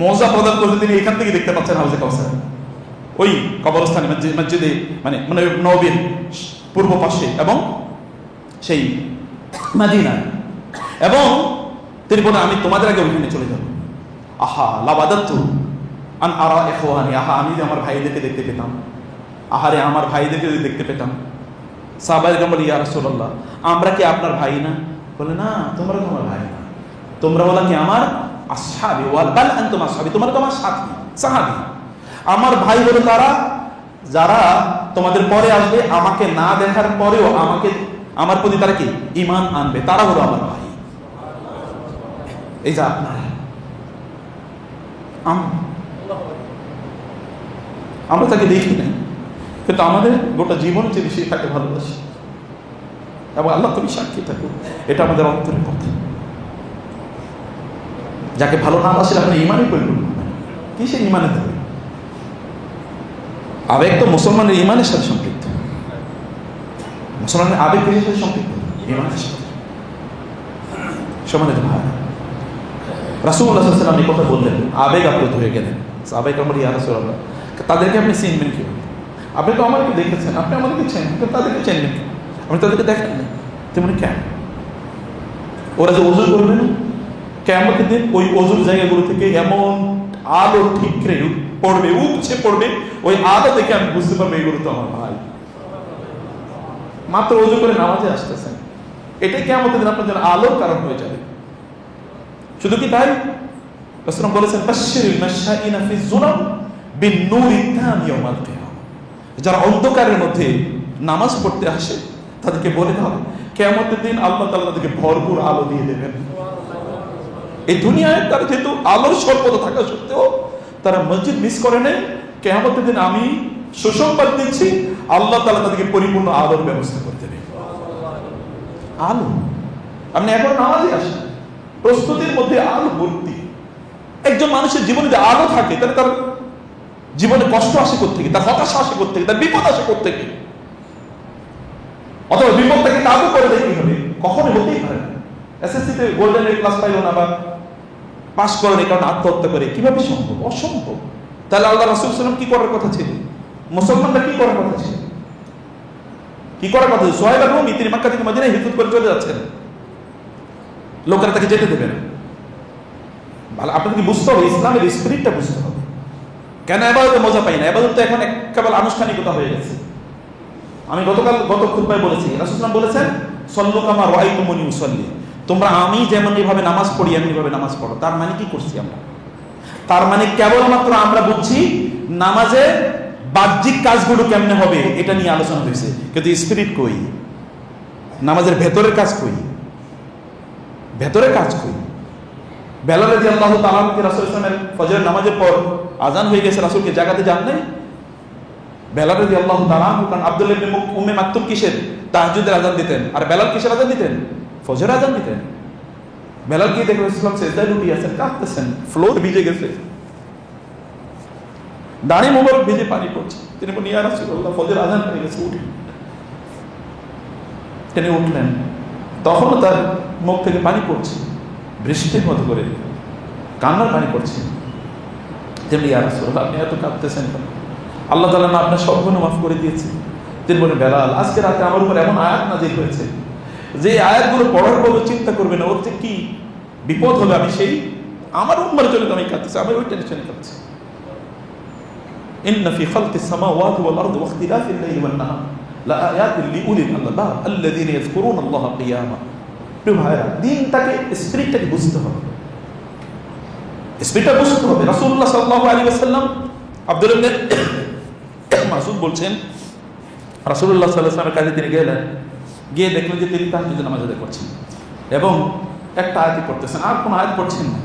মজা প্রদান করেছে, তিনি এখান থেকে দেখতে পাচ্ছেন হাউজে কাউসার, ওই কবরস্থানে মসজিদে, মানে নববীর পূর্ব পাশে এবং সেই মদিনায়। এবং তিনি বলেন আমি তোমাদের আগে ওইখানে চলে যাব। আহা লাবাদাতু আন আরা ইখওয়ানি, আহা আমি যে আমার ভাইদেরকে দেখতে পেতাম, আহারে আমার ভাইদেরকে যদি দেখতে পেতাম। সাহাবায়ে কেরাম বলে, ইয়া রাসূলুল্লাহ আমরা কি আপনার ভাই না? বলে না, তোমরা তো আমার ভাই না, তোমরা হলো কি আমার আসহাবি, ওয়াল বাল আনতুম আসহাবি, তোমরা তো আমার সাথী সাহাবী। আমার ভাই হলো তারা যারা তোমাদের পরে আসবে, আমাকে না দেখার পরেও আমার প্রতি তারা কি ঈমান আনবে, তারা হলো আমার ভাই। এই যে আপনারা, আমরা তাকে দেখি নাই কিন্তু আমাদের গোটা জীবন যে বেশি তাকে ভালোবাসি এবং আল্লাহ তুমি সাক্ষী থাকো, এটা আমাদের অন্তরের কথা। যাকে ভালো না বাসলে আপনি ইমানই করবেন, কিসের ইমানে থাকবে? আবেগ তো মুসলমানের ইমানের সাথে সম্পৃক্ত, মুসলমানের আবেগ কিসের সাথে সম্পৃক্ত? ইমানের সাথে। সমানে তো ভাই, রাসূলুল্লাহ সাল্লাল্লাহু আলাইহি ওয়াসাল্লাম এই কথা বললেন, আবেগ আপ্লুত হয়ে গেলেন। সাহাবায়ে কেরাম বলেন, ইয়া রাসূলুল্লাহ তাদেরকে আপনি চিনবেন কি? আপনি তো আমাকে দেখেছেন, আপনি আমাদেরকে চেনেন, তাদেরকে চেনবেন, আপনি তাদেরকে দেখেন না। তেমনি কেন? ওরা যে ওযু করবে না কিয়ামতের দিন, ওই ওযুর জায়গাগুলো থেকে এমন আলো ঠিকরে পড়বে, উপচে পড়বে, ওই আলো দেখে আমি বুঝতে পারবো এগুলো তো আমার ভাই। মাত্র ওযু করে নামাজে আসতেছেন, এটাই কিয়ামতের দিন আপনার জন্য আলোর কারণ হয়ে যাবে। শুধু কি তাই? রাসূলুল্লাহ বলেছেন, বাশশিরিল মাশাইনা ফিজ যুলাম বিন-নূরি তাম ইয়াউমাল কিয়ামা, যারা অন্ধকারের মধ্যে নামাজ পড়তে আসে তাদেরকে বলে দাও কিয়ামতের দিন আল্লাহ তাআলা তাদেরকে ভরপুর আলো দিয়ে দেবেন। এই দুনিয়ায় তারা যেহেতু আলোর স্বল্পতা থাকা সত্ত্বেও তারা মসজিদ মিস করে নেই, কিয়ামতের দিন আমি সুসংবাদ দিচ্ছি, আল্লাহ তাআলা তাদেরকে পরিপূর্ণ আলোর ব্যবস্থা করে দেবে। আলো, আপনি এখন নামাজে আসেন, প্রস্তুতির মধ্যে আলো ভর্তি। একজন মানুষের জীবনে যদি আলো থাকে, তাহলে তার জীবনে কষ্ট আসে কোত্থেকে, তার হতাশা আসে কোত্থেকে, তার বিপদ আসে কোত্থেকে, অথবা বিপদটাকে কাবু করে দেয় কি হবে? কখনো হতেই পারে না। এসএসসিতে গোল্ডেন এ ক্লাস পাইল না বা পাস করেন এই কারণে আত্মহত্যা করে, কিভাবে সম্ভব? অসম্ভব। তাহলে আল্লাহ রাসূল সাল্লাল্লাহু আলাইহি ওয়াসাল্লাম কি করার কথা ছিল? মুসলমানরা কি করার কথা ছিল? কি করার কথা ছিল? সুহাইব আর-রুমি তিনি মক্কা থেকে মদিনায় হিজরত করে চলে যাচ্ছেন, লোকেরা তাকে যেতে দেবে না। ভালো, আপনাকে বুঝতে হবে, ইসলামের স্পিরিটটা বুঝতে হবে। কেন ইবাদতে মজা পাই না? ইবাদত তো এখন কেবল আনুষ্ঠানিকতা হয়ে গেছে। আমি গত খুতবায় বলেছি, রাসূল সাল্লাল্লাহু আলাইহি ওয়াসাল্লাম বলেছেন, সল্লু কামা রাআইতুমুনি উসাল্লি, তোমরা আমি যেমন ভাবে নামাজ পড়ি এমনি ভাবে নামাজ পড়ো। তার মানে কি করছি আমরা? তার মানে কেবলমাত্র আমরা বুঝছি নামাজে বাহ্যিক কাজগুলো কেমনে হবে এটা নিয়ে আলোচনা হয়েছে, কিন্তু স্পিরিট কই? নামাজের ভেতরের কাজ কই? ভেতরের কাজ কই? বেলাল রাদিয়াল্লাহু তাআলা কে রাসূল সাল্লাল্লাহু আলাইহি ওয়াসাল্লামের ফজরের নামাজের পর আজান হয়ে গেছে, রাসূলকে জাগাতে যান নাই। বেলাল রাদিয়াল্লাহু তাআলা, কারণ আব্দুল্লাহ ইবনে উম্মে মাকতুম কিসের? তাহাজ্জুদের আজান দিতেন। আর বেলাল কিসের আজান দিতেন? ফজরের আজান দিতেন। বেলাল কি দেখে রাসূলুল্লাহ সেজদায় লুটিয়ে আছেন, কাঁদতেছেন, ফ্লোর ভিজে গেছে, দাড়ি মোবারক ভিজে পানি পড়ছে। তিনি বলেন, ইয়া রাসূলুল্লাহ, ফজর আজান হয়ে গেছে, উঠুন। তিনি উঠলেন, তখনও তার মুখ থেকে পানি পড়ছে, বৃষ্টির মতো করে কান্নার পানি পড়ছে। তিনি, ইয়া রাসূলুল্লাহ, আপনি এত কাঁদতেছেন কেন? আল্লাহ তাআলা না আপনার সব গুনাহ মাফ করে দিয়েছে? তিনি বলেন, বেলাল, আজকে রাতে আমার উপর এমন আয়াত নাযিল হয়েছে যে আয়াতগুলো পড়ার পর চিন্তা করবে না ওর যে কি বিপদ হবে, আমি সেই আমার উম্মার জন্য আমি কাঁদতেছি, আমি ওই টেনশনে কাঁদছি। ইন্না ফি খালকিস সামাওয়াতি ওয়াল আরদি ওয়া ইখতিলাফিল লাইলি ওয়ান নাহার লাআয়াতিন লিউলিল আলবাব আল্লাযীনা ইয়াযকুরুনাল্লাহা কিয়ামা। প্রিয় ভাইরা, দিনটাকে, স্পিরিটটাকে বুঝতে হবে, স্পিরিটটা বুঝতে হবে। রাসূলুল্লাহ সাল্লাল্লাহু আলাইহি ওয়াসাল্লাম, আব্দুল্লাহ ইবনে মাসউদ বলছেন, রাসূলুল্লাহ সাল্লাল্লাহু আলাইহি ওয়াসাল্লামের কাছে তিনি গেলেন, গিয়ে দেখলেন যে তিনি তাহাজ্জুদের নামাজ আদায় করছেন এবং একটা আয়াতই পড়তেছেন, আর কোন আয়াত পড়ছেন না।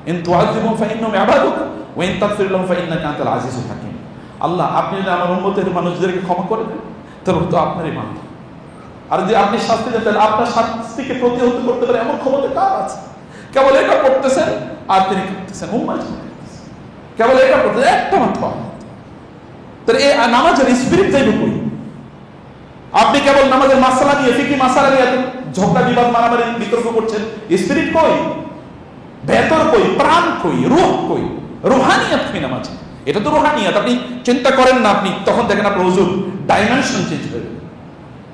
ইন তুআযিবুহুম ফাইন্নাহুম ইবাদুক ওয়া ইন তাগফির লাহুম ফাইন্নাকা আনতাল আজিজুল হাকীম। আল্লাহ, আপনি যদি আমার উম্মতের মানুষদেরকে ক্ষমা করে দেন তাহলে তো আপনারই বান্দা, আর যদি আপনি শাস্তি দেন তাহলে আপনার শাস্তিকে প্রতিহত করতে পারে এমন ক্ষমতা কার আছে? কেবল এটা পড়তেছেন আর তিনি করতেছেন, উম্মাহ কেবল এটা পড়তেছেন, একটা মাত্র। তাহলে এই নামাজের স্পিরিট যাইবে কই? আপনি কেবল নামাজের মাসালা নিয়ে, ফিকি মাসালা নিয়ে ঝগড়া বিবাদ মারামারি বিতর্ক করছেন, স্পিরিট কই? ভেতর কই? প্রাণ কই? রূহ কই? রুহানিয়াত কই নামাজ? এটা তো রুহানিয়াত। আপনি চিন্তা করেন না, আপনি তখন দেখেন আপনার ওযুর ডাইমেনশন চেঞ্জ হয়ে যাবে।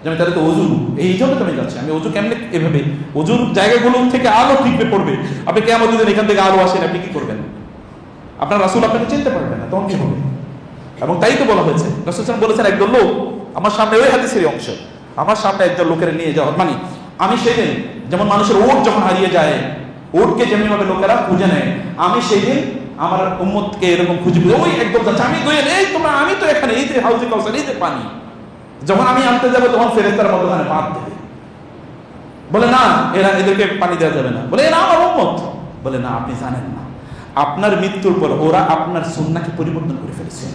যেমন তাহলে তো ওযু, এই জন্য তো আমি যাচ্ছি, আমি ওযু কেমনে এভাবে ওযুর জায়গাগুলো থেকে আলো ঠিকবে পড়বে। আপনি কিয়ামত দিন এখান থেকে আলো আসেন, আপনি কি করবেন? আপনার রাসূল আপনাকে চিনতে পারবেন না, তখন কি হবে? এবং তাই তো বলা হয়েছে, রাসূল সাল্লাল্লাহু আলাইহি ওয়াসাল্লাম বলেছেন, একদল লোক আমার সামনে, ওই হাদিসের অংশ, আমার সামনে একজন লোকের নিয়ে যাওয়া, মানে আমি সেদিন যেমন মানুষের ওট যখন হারিয়ে যায়, ওটকে যেমনি ভাবে লোকেরা খুঁজে নেয়, আমি সেই দিন আমার উম্মতকে এরকম খুঁজে খুঁজে, ওই একদল যাচ্ছে, আমি দোয়েল, এই তোমরা, আমি তো এখানে, এই যে হাউজে কাউসার, এই যে পানি, যখন আমি আনতে যাবো তখন ফেরেশতারা মধ্যখানে বাদ দেবে, বলে না এদেরকে পানি দেওয়া যাবে না, বলে এরা আমার উম্মত, বলে না আপনি জানেন না, আপনার মৃত্যুর পর ওরা আপনার সুন্নাহকে পরিবর্তন করে ফেলেছে,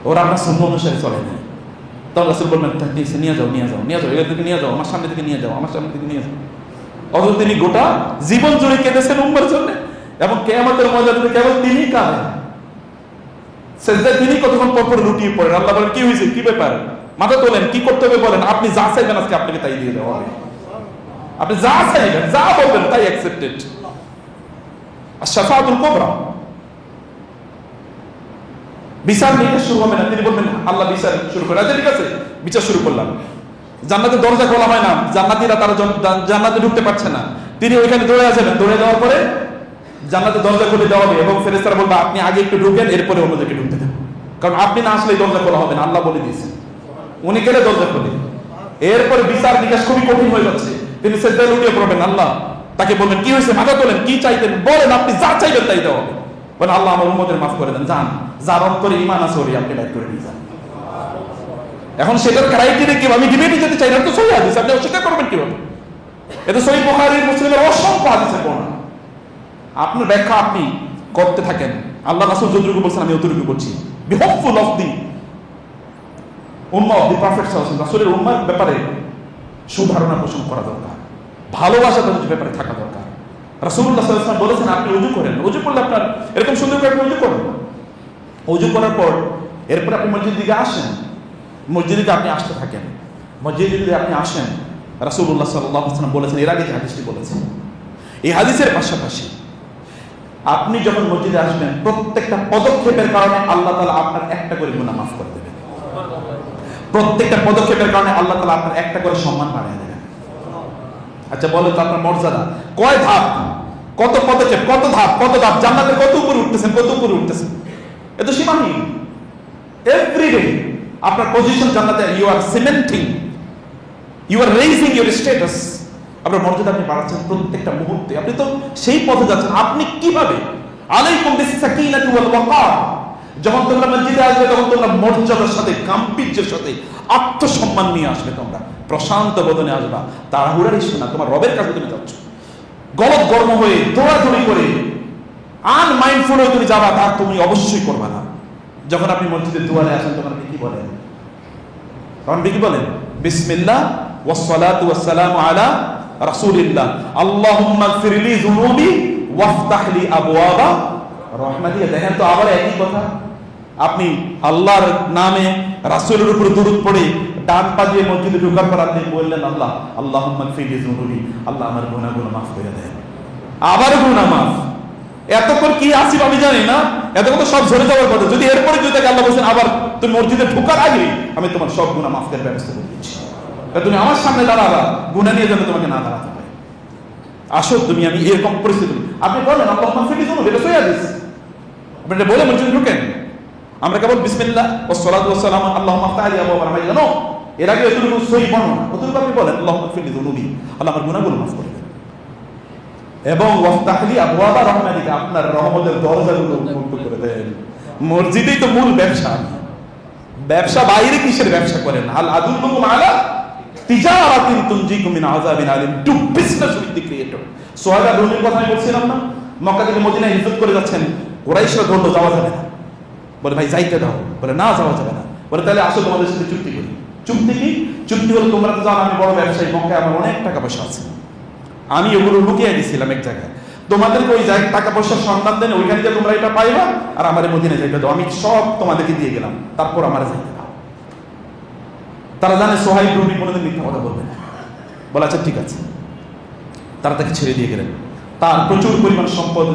ওরা আপনার সুন্নাহ অনুসারে চলে না। তখন রাসূল বলবেন, নিয়ে যাও, নিয়ে যাও, নিয়ে যাও, এদেরকে নিয়ে যাও, আমার সামনে থেকে নিয়ে যাও, আমার সামনে থেকে নিয়ে যাও। অথচ তিনি গোটা জীবন জুড়ে কেঁদেছেন উম্মার জন্য, এবং কিয়ামতের ময়দানে কেবল তিনি কাঁদেন, সেজদায় তিনি কতক্ষণ পর পর লুটিয়ে পড়েন। আল্লাহ বলেন, কি হয়েছে, কি ব্যাপার, মাথা তোলেন, কি করতে হবে বলেন, আপনি যা চাইবেন আজকে আপনাকে তাই দিয়ে দেওয়া হবে, আপনি যা চাইবেন, যা বলবেন তাই অ্যাকসেপ্টেড। আর শাফাআতুল কুবরা, বিচার নিয়ে শুরু হবে না, তিনি বলবেন আল্লাহ বিচার শুরু করে, আচ্ছা ঠিক আছে বিচার শুরু করলাম। জান্নাতের দরজা খোলা হয় না, জান্নাতীরা তারা জান্নাতে ঢুকতে পারছে না, তিনি ওইখানে দৌড়ে যাবেন, দৌড়ে যাওয়ার পরে জান্নাতের দরজা খুলে দেওয়া হবে এবং ফেরেশতারা বলবে আপনি আগে একটু ঢুকেন, এরপরে অন্যদেরকে ঢুকতে দেন, কারণ আপনি না আসলে দরজা খোলা হবে না, আল্লাহ বলে দিয়েছেন, উনি গেলে দরজা খোলে। এরপরে বিচার নিকাশ খুবই কঠিন হয়ে যাচ্ছে, তিনি সেজদায় লুটিয়ে পড়বেন, আল্লাহ তাকে বলবেন, কি হয়েছে, মাথা তোলেন, কি চাইতেন বলেন, আপনি যা চাইবেন তাই দেওয়া হবে, বলেন আল্লাহ আমার উম্মতের মাফ করে দেন, যান, যার অন্তরে ঈমান আছে ওরে আপনি বাইর করে নিয়ে যান। এখন সেটার ক্রাইটেরিয়া কি? আমি ডিবেটে যেতে চাই না, তো সহিহ হাদিস, আপনি অস্বীকার করবেন কিভাবে? এটা সহিহ বুখারী মুসলিমের অসংখ্য হাদিসে বর্ণনা, আপনার ব্যাখ্যা আপনি করতে থাকেন। আল্লাহ রাসূল যতটুকু বলছেন আমি অতটুকু বলছি। বি হোপফুল অফ দি উম্মাহ অফ দি প্রফেট সাল্লাল্লাহু আলাইহি ওয়াসাল্লাম। রাসূলের উম্মাহর ব্যাপারে সুধারণা পোষণ করা দরকার, ভালোবাসা তাদের ব্যাপারে থাকা দরকার। রাসূলুল্লাহ সাল্লাল্লাহু আলাইহি ওয়াসাল্লাম বলেছেন আপনি ওযু করেন, ওযু করলে আপনার এরকম সুন্দর করে আপনি ওযু করেন, ওযু করার পর এরপর আপনি মসজিদ দিকে আসেন, মসজিদে আপনি আসতে থাকেন। মসজিদে যদি আপনি আসেন, রাসূলুল্লাহ সাল্লাল্লাহু আলাইহি ওয়াসাল্লাম বলেছেন, এর আগে যে হাদিসটি বলেছেন, এই হাদিসের পাশাপাশি আপনি যখন মসজিদে আসবেন প্রত্যেকটা পদক্ষেপের কারণে আল্লাহ তাআলা আপনার একটা করে গুনাহ মাফ করে দেবেন। প্রত্যেকটা পদক্ষেপের কারণে আল্লাহ তাআলা আপনার একটা করে সম্মান বাড়িয়ে দেবেন। আচ্ছা বলেন তো আপনার মর্যাদা কয় ধাপ, কত পদক্ষেপ, কত ধাপ, কত ধাপ, জান্নাতের কত উপরে উঠতেছেন, কত উপরে উঠতেছেন, এ তো সীমাহীন। এভরিডে আপনার পজিশন জান্নাতে, you are cementing, you are raising your status, আপনার মর্যাদা আপনি বাড়াচ্ছেন প্রত্যেকটা মুহূর্তে। আপনি তো সেই পথে যাচ্ছেন। আপনি কিভাবে আলাইকুম বিস-সাকিনাতি ওয়াল ওয়াকার, যখন তোমরা মসজিদে আসবে তখন তোমরা মর্যাদার সাথে, গাম্ভীর্যের সাথে, আত্মসম্মান নিয়ে আসবে, তোমরা প্রশান্ত বদনে আসবা, তাড়াহুড়ার ইস্যু না। তোমার রবের কাছে তুমি যাচ্ছ, গলদ গর্ম হয়ে দৌড়াদৌড়ি করে আনমাইন্ডফুল হয়ে তুমি যাবা, তা তুমি অবশ্যই করবা না। যখন আপনি মসজিদের দুয়ারে আসেন তখন আপনি কি বলেন? তখন কি বলেন? বিসমিল্লাহ ওয়াসসালাতু ওয়াসসালামু আলা রাসূলিল্লাহ, আল্লাহুম্মা গফিরলি যুনুবি ওয়াফতাহ লি আবওয়াবা রাহমাতিকা। দেখেন তো আবার একই কথা, আপনি আল্লাহর নামে রাসূলের উপর দরুদ পড়ে ডান পা দিয়ে মসজিদে ঢোকার পর আপনি বললেন আল্লাহ আল্লাহুম্মা গফিরলি যুনুবি, আল্লাহ আমার গুনাহগুলো মাফ করে দেন। আবার গুনাহ মাফ। এতক্ষণ কি আসিফ আমি জানি না, এতক্ষণ তো সব ঝরে যাওয়ার কথা। যদি এরপরে যদি তাকে আল্লাহ বলছেন আবার তুমি মসজিদে ঢোকার আগে আমি তোমার সব গুনাহ মাফ করার ব্যবস্থা করে দিচ্ছি, তুমি আমার সামনে দাঁড়াবা, গুনাহ নিয়ে যেন তোমাকে না দাঁড়াতে হয়। আসো তুমি, আমি এরকম পরিস্থিতি। আপনি বলেন আল্লাহুম্মা গফিরলি যুনুবি, এটা সই হাদিস, আপনি এটা বলে মসজিদে ঢোকেন। আমরা কেবল বিসমিল্লাহ ওয়াসসালাতু ওয়াসসালামু আল্লাহুম্মা আফতাহ লি আবওয়াবা রাহমাতিকা, নো, এর আগে এতটুকু সই বর্ণনা, অতটুকু আপনি বলেন আল্লাহুম্মা গফিরলি যুনুবি, আল্লাহ আমার গুনাহগুলো মাফ করে দেন, এবং ওয়াফতাহ লি আবওয়াবা রাহমাতিকা, আপনার রহমতের দরজাগুলো উন্মুক্ত করে দেন। মসজিদেই তো মূল ব্যবসা। ব্যবসা বাইরে কিসের ব্যবসা করেন? হাল আদুল্লুকুম আলা তিজারাতিন তুনজিকুম মিন আযাবিন আলিম, do business with the creator. সোহাবা রুমির কথা আমি বলছিলাম না, মক্কা থেকে মদিনায় হিজরত করে যাচ্ছেন, কুরাইশরা ধরল যাওয়া যাবে না, বলে ভাই যাইতে দাও, বলে না যাওয়া যাবে না, বলে তাহলে আসো তোমাদের সাথে চুক্তি করি। চুক্তি কি? চুক্তি হলো তোমরা তো জানো আমি বড় ব্যবসায়ী, মক্কায় আমার অনেক টাকা পয়সা আছে, আমি ওগুলো লুকিয়ে দিয়েছিলাম এক জায়গায়, তোমাদেরকে ওই জায়গায় টাকা পয়সার সন্ধান দেন, ওইখানে যে তোমরা এটা পাইবা, আর আমার মদিনায় যাইতে দাও, আমি সব তোমাদেরকে দিয়ে গেলাম, তারপর আমার যাইতে দাও। তারা জানে সোহাইব রুমি কোনোদিন মিথ্যা কথা বলবে না, বলে আচ্ছা ঠিক আছে। তারা তাকে ছেড়ে দিয়ে গেলেন। তার প্রচুর পরিমাণ সম্পদ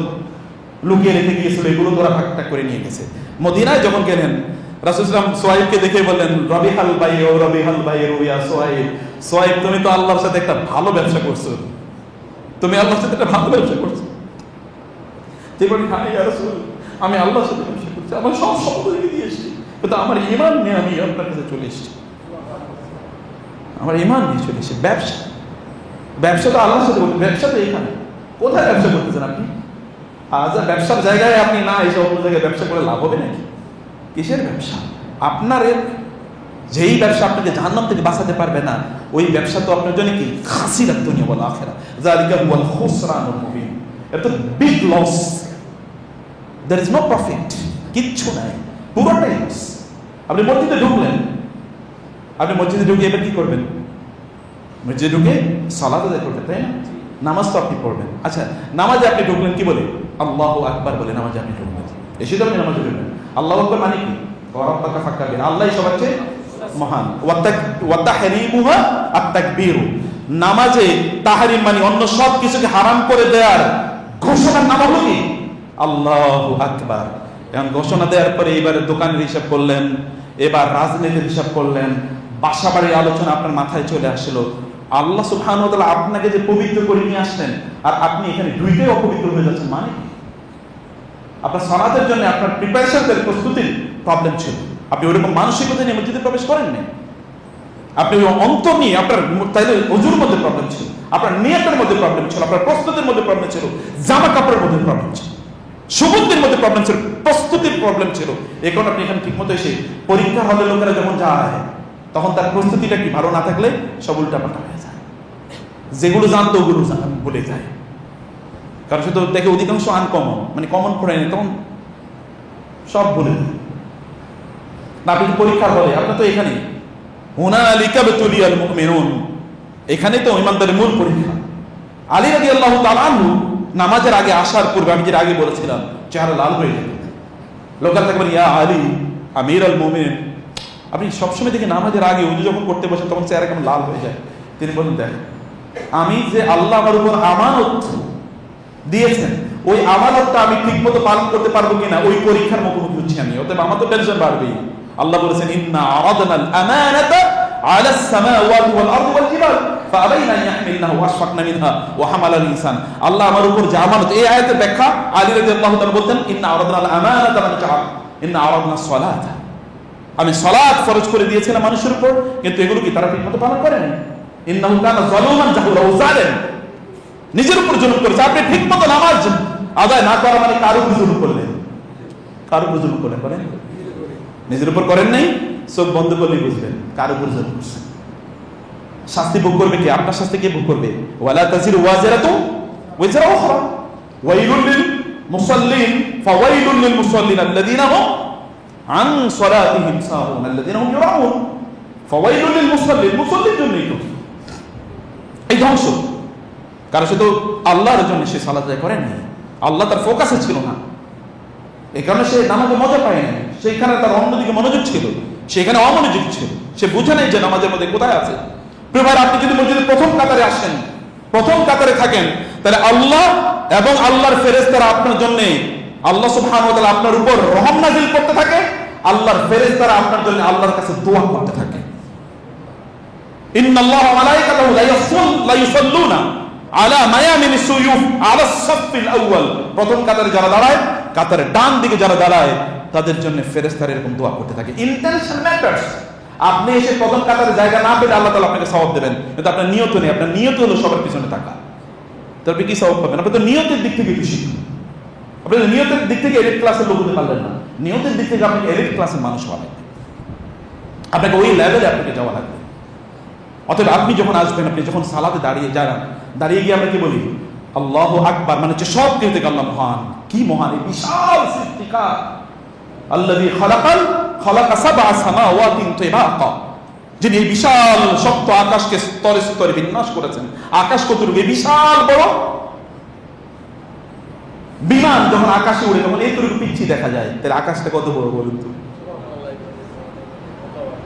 লুকিয়ে রেখে গিয়েছিল, এগুলো তোরা ভাগটাক করে নিয়ে গেছে। মদিনায় যখন গেলেন রাসূল সাল্লাল্লাহু আলাইহি ওয়াসাল্লাম সোহাইবকে দেখে বললেন রবিহাল বাইউ রবিহাল বাইউ ইয়া সোহাইব, সোহাইব তুমি তো আল্লাহর সাথে একটা ভালো ব্যবসা করছো, তুমি আল্লাহর সাথে একটা ভালো ব্যবসা করছো। তিনি বলেন হ্যাঁ ইয়া রাসূল, আমি আল্লাহর সাথে ব্যবসা করছি, আমার সব সম্পদ রেখে দিয়ে এসেছি, কিন্তু আমার ঈমান নিয়ে আমি আপনার কাছে চলে এসেছি, আমার ঈমান নিয়ে চলে এসেছি। ব্যবসা, ব্যবসা তো আল্লাহর সাথে করতে, ব্যবসা তো এখানে। কোথায় ব্যবসা করতেছেন আপনি? আজ ব্যবসার জায়গায় আপনি না এসে অন্য জায়গায় ব্যবসা করে লাভ হবে নাকি? কিসের ব্যবসা? আপনার যেই ব্যবসা আপনাকে জাহান্নাম থেকে বাঁচাতে পারবে না, ওই ব্যবসা তো আপনার জন্য কি খাসিরাত দুনিয়া ওয়াল আখিরাহ, যালিকা হুয়াল খুসরানুল মুবিন। এটা big loss, there is no profit, কিচ্ছু নাই, পুরোটাই লস। আপনি মসজিদে ঢুকলেন, আপনি মসজিদে ঢুকে এবার কি করবেন? মসজিদে ঢুকে সালাত আদায় করবেন, তাই না? নামাজ তো আপনি পড়বেন। আচ্ছা, নামাজে আপনি ঢুকলেন কি বলে? আল্লাহু আকবার বলে নামাজে আপনি ঢুকলেন। এসে তো আপনি নামাজে ঢুকলেন। আল্লাহু আকবার মানে কি? ওয়ারাব্বাকা ফাক্কাবির, আল্লাহই সবার চেয়ে মহান। ওয়া তাহরিমুহা আত-তাকবীর, নামাজে তাহরিম মানে অন্য সব কিছুকে হারাম করে দেওয়ার ঘোষণার নাম হলো কি? আল্লাহু আকবার। এখন ঘোষণা দেওয়ার পরে এবারে দোকানের হিসাব করলেন, এবার রাজনীতির হিসাব করলেন, বাসা বাড়ির আলোচনা আপনার মাথায় চলে আসলো। আল্লাহ সুবহানাহু ওয়া তাআলা আপনাকে যে পবিত্র করে নিয়ে আসলেন, আর আপনি এখানে দুইটাই অপবিত্র হয়ে যাচ্ছেন, মানে আপনার সালাতের জন্য আপনার প্রিপারেশনের প্রস্তুতির প্রবলেম ছিল, আপনি ওইরকম মানসিকতা নিয়ে মসজিদে প্রবেশ করেননি, আপনি ওই অন্তর নিয়ে আপনার তাইলে ওযুর মধ্যে প্রবলেম ছিল, আপনার নিয়তের মধ্যে প্রবলেম ছিল, আপনার প্রস্তুতির মধ্যে প্রবলেম ছিল, জামা কাপড়ের মধ্যে প্রবলেম ছিল, সুগন্ধির মধ্যে প্রবলেম ছিল, প্রস্তুতির প্রবলেম ছিল। এখন আপনি এখানে ঠিক মতো এসে পরীক্ষা হলে লোকেরা যখন যায় তখন তার প্রস্তুতিটা কি ভালো না থাকলে সব উল্টাপাল্টা হয়ে যায়, যেগুলো জানতো ওগুলো ভুলে যায়। কারণ সে তো দেখে অধিকাংশ আনকমন, মানে কমন পড়ে না, তখন সব ভুলে আপনি পরীক্ষার বলে আপনার তো এখানে হুনালিকা বিতুলিয়াল মুমিনুন, এখানে তো ঈমানদারের মূল পরীক্ষা। আলী রাদিয়াল্লাহু তাআলা আনহু নামাজের আগে আসার পূর্বে, আমি যেটা আগে বলেছিলাম, চেহারা লাল হয়ে যেত। লোকেরা থাকবেন ইয়া আলী আমিরুল মুমিনিন, আপনি সবসময় দেখি নামাজের আগে উজু যখন করতে বসেন তখন চেহারা কেমন লাল হয়ে যায়। তিনি বলেন দেখ, আমি যে আল্লাহ আমার উপর আমানত দিয়েছেন, ওই আমানতটা আমি ঠিক মতো পালন করতে পারবো কিনা, ওই পরীক্ষার মুখোমুখি হচ্ছি আমি। অতএব আমার তো টেনশন বাড়বেই। আল্লাহ বলেছেন ইন্না আরাদনাল আমানাতা আলাস সামাওয়াতি ওয়াল আরদি ওয়াল জিবাল ফাআবাইনা আন ইয়াহমিলনাহা ওয়া আশফাকনা মিনহা ওয়া হামালাল ইনসান। আল্লাহ আমার উপর যে আমানত, এই আয়াতের ব্যাখ্যা আলী রাদিয়াল্লাহু তাআলা বলতেন ইন্না আরাদনাল আমানাতা মানে ইন্না আরাদনাস সালাত, আমি সালাত ফরজ করে দিয়েছিলাম মানুষের উপর, কিন্তু এগুলো কি তারা ঠিকমতো পালন করে না। ইন্নাহু কানা যালুমান জাহুরা, ও জালেম, নিজের উপর জুলুম করেছে। আপনি ঠিকমতো নামাজ আদায় না করা মানে কার উপর জুলুম করলেন? কার উপর জুলুম করলেন বলেন? নিজের উপর করেন নাই, চোখ বন্ধ করলেই বুঝবেন কার উপর জুলুম করছেন। শাস্তি ভোগ করবে কে? আপনার শাস্তি কে ভোগ করবে? ওয়ালা তাজিরু ওয়াজিরাতু ওয়াজরা উখরা ওয়াইলুল লিল মুসাল্লিন ফাওয়াইলুল লিল মুসাল্লিন আল্লাযীনা হুম আন সালাতিহিম সাহুন আল্লাযীনা হুম ইউরাউন। ফাওয়াইলুল লিল মুসাল্লিন, মুসাল্লির জন্যই তো এই ধ্বংস। কারণ সে তো আল্লাহর জন্য সে সালাত আদায় করেন না, আল্লাহ তার ফোকাসে ছিল না, এই কারণে সে নামাজে মজা পায় না। সেইখানে তার অন্যদিকে মনোযোগ ছিল, সেখানে অমনোযোগ ছিল, সে বুঝে নেই যে নামাজের মধ্যে কোথায় আছে। প্রিয় ভাই, আপনি যদি মসজিদের প্রথম কাতারে আসেন, প্রথম কাতারে থাকেন, তাহলে আল্লাহ এবং আল্লাহর ফেরেশতারা আপনার জন্য, আল্লাহ সুবহানাহু ওয়া তাআলা আপনার উপর রহম নাযিল করতে থাকে, আল্লাহর ফেরেশতারা আপনার জন্য আল্লাহর কাছে দোয়া করতে থাকে। ইন্নাল্লাহা ওয়া মালাইকাতাহু লা ইউসাল্লুনা আলা মায়ামিনিস সুয়ুফ আলা সাফফিল আউয়াল। প্রথম কাতারে যারা দাঁড়ায়, কাতারের ডান দিকে যারা দাঁড়ায়, তাদের জন্য ফেরেশতারা এরকম দোয়া করতে থাকে। Intention matters. আপনি এসে প্রথম কাতারে জায়গা না পেলে আল্লাহ তাআলা আপনাকে সওয়াব দেবেন, কিন্তু আপনার নিয়ত নেই। আপনার নিয়ত হলো সবার পিছনে থাকা, তবে কি সওয়াব পাবেন? আপনি তো নিয়তের দিক থেকে খুশি, আপনি নিয়তের দিক থেকে এলিট ক্লাসের লোক হতে পারলেন না, নিয়তের দিক থেকে আপনি এলিট ক্লাসের মানুষ হবেন। আপনাকে ওই লেভেলে আপনাকে যাওয়া লাগবে। অতএব আপনি যখন আসবেন, আপনি যখন সালাতে দাঁড়িয়ে যান, দাঁড়িয়ে গিয়ে আমরা কি বলি? আল্লাহু আকবার, মানে হচ্ছে সব কিছু থেকে আল্লাহ মহান। কি মহান এই বিশাল সৃষ্টিকার! আল্লাযী খালাকা সাবআ সামাওয়াতিন তিবাকা, যিনি এই বিশাল শক্ত আকাশকে স্তরে স্তরে বিন্যাস করেছেন। আকাশ কতটুকু বিশাল বড়! বিমান যখন আকাশে উড়ে তখন এইটুকু পিচ্ছি দেখা যায়, তাহলে আকাশটা কত বড় বলুন তো?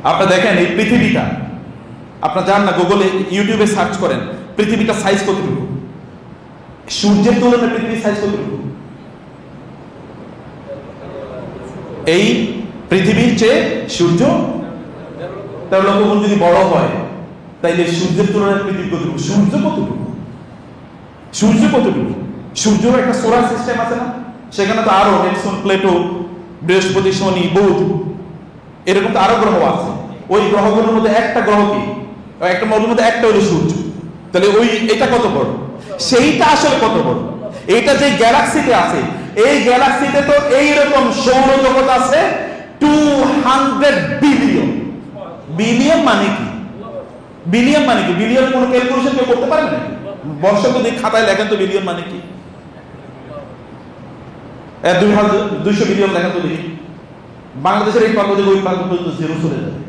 আপনারা দেখেন এই পৃথিবীটা, আপনারা যান না গুগলে, ইউটিউবে সার্চ করেন পৃথিবীটার সাইজ কতটুকু, সূর্যের তুলনায় পৃথিবীর সাইজ কতটুকু? এই পৃথিবীর চেয়ে সূর্য 13 লক্ষ গুণ যদি বড় হয়, তাইলে সূর্যের তুলনায় পৃথিবী কতটুকু? সূর্য কতটুকু? সূর্য কতটুকু? সূর্যের একটা সোলার সিস্টেম আছে না, সেখানে তো আরো নেপচুন, প্লেটো, বৃহস্পতি, শনি, বুধ, এরকম তো আরো গ্রহ আছে। ওই গ্রহগুলোর মধ্যে একটা গ্রহ কি, একটা মধ্যে একটা হলো সূর্য। তাহলে ওই এটা কত বড়, সেইটা আসলে কত বড়? এইটা যে গ্যালাক্সিতে আছে, এই গ্যালাক্সিতে তো এইরকম সৌরজগৎ আছে 200 বিলিয়ন। বিলিয়ন মানে কি? বিলিয়ন মানে কি? বিলিয়ন কোন ক্যালকুলেশন কেউ করতে পারবে নাকি? বর্ষে যদি খাতায় লেখেন তো বিলিয়ন মানে কি? 200 বিলিয়ন লেখেন তো দেখি, বাংলাদেশের এই প্রান্ত থেকে ওই প্রান্ত পর্যন্ত জিরো চলে যাবে।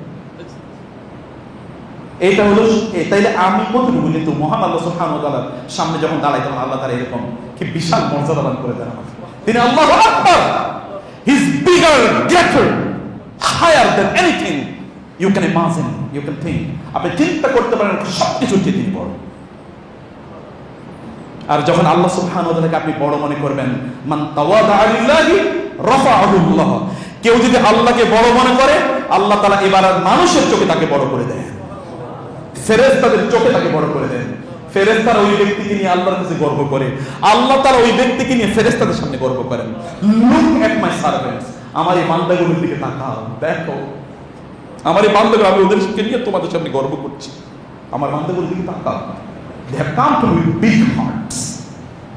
এইটা হলো, তাইলে আমি কতটুকু? কিন্তু মহান আল্লাহ সুবহানাহু ওয়া তাআলার সামনে যখন দাঁড়াই, তখন আল্লাহ তাআলা এরকম কি বিশাল মর্যাদা দান করে দেন আমাকে। তিনি আল্লাহু আকবার, he is bigger, greater, higher than anything you can imagine, you can think. আপনি চিন্তা করতে পারেন সবকিছুর চেয়ে তিনি বড়। আর যখন আল্লাহ সুবহানাহু ওয়া তাআলাকে আপনি বড় মনে করবেন, মান তাওয়াদা লিল্লাহি রাফাআহু আল্লাহ। কেউ যদি আল্লাহকে বড় মনে করে, আল্লাহ তাআলা এবার মানুষের চোখে তাকে বড় করে দেন, ফেরেশতাদের চোখে তাকে বড় করে দেন। ফেরেশতারা ওই ব্যক্তিকে নিয়ে আল্লাহর কাছে গর্ব করে, আল্লাহ তাআলা ওই ব্যক্তিকে নিয়ে ফেরেশতাদের সামনে গর্ব করেন। লুক এট মাই সার্ভেন্টস, আমার এই বান্দাগুলোর দিকে তাকাও, দেখো আমার এই বান্দাগুলো, আমি ওদেরকে নিয়ে তোমাদের সামনে গর্ব করছি। আমার বান্দাগুলোর দিকে তাকাও, they have come to me with big hearts,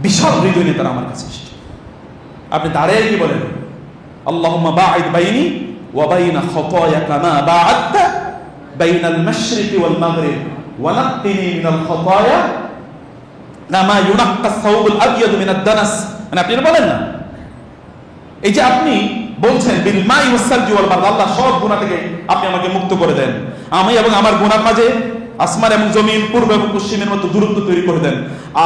বিশাল হৃদয় নিয়ে তারা আমার কাছে এসেছে। আপনি দাঁড়িয়ে কি বলেন? আল্লাহুম্মা বাঈদ বাইনি ওয়া বাইনা খাতায়া কামা বাআদতা বাইনাল মাশরিকি ওয়াল মাগরিব ওয়া নাক্কিনি মিনাল খাতায়া না মা ইউনাক্কাস সাউবুল আবিয়াদ মিনাদ দানাস, মানে আপনি এটা বলেন না। এই যে আপনি বলছেন বিল মাই ওয়াসসালজি ওয়াল বারদ, আল্লাহ সব গুনাহ থেকে আপনি আমাকে মুক্ত করে দেন, আমি এবং আমার গুনার মাঝে আসমান এবং জমিন পূর্ব এবং পশ্চিমের মতো দূরত্ব তৈরি করে দেন।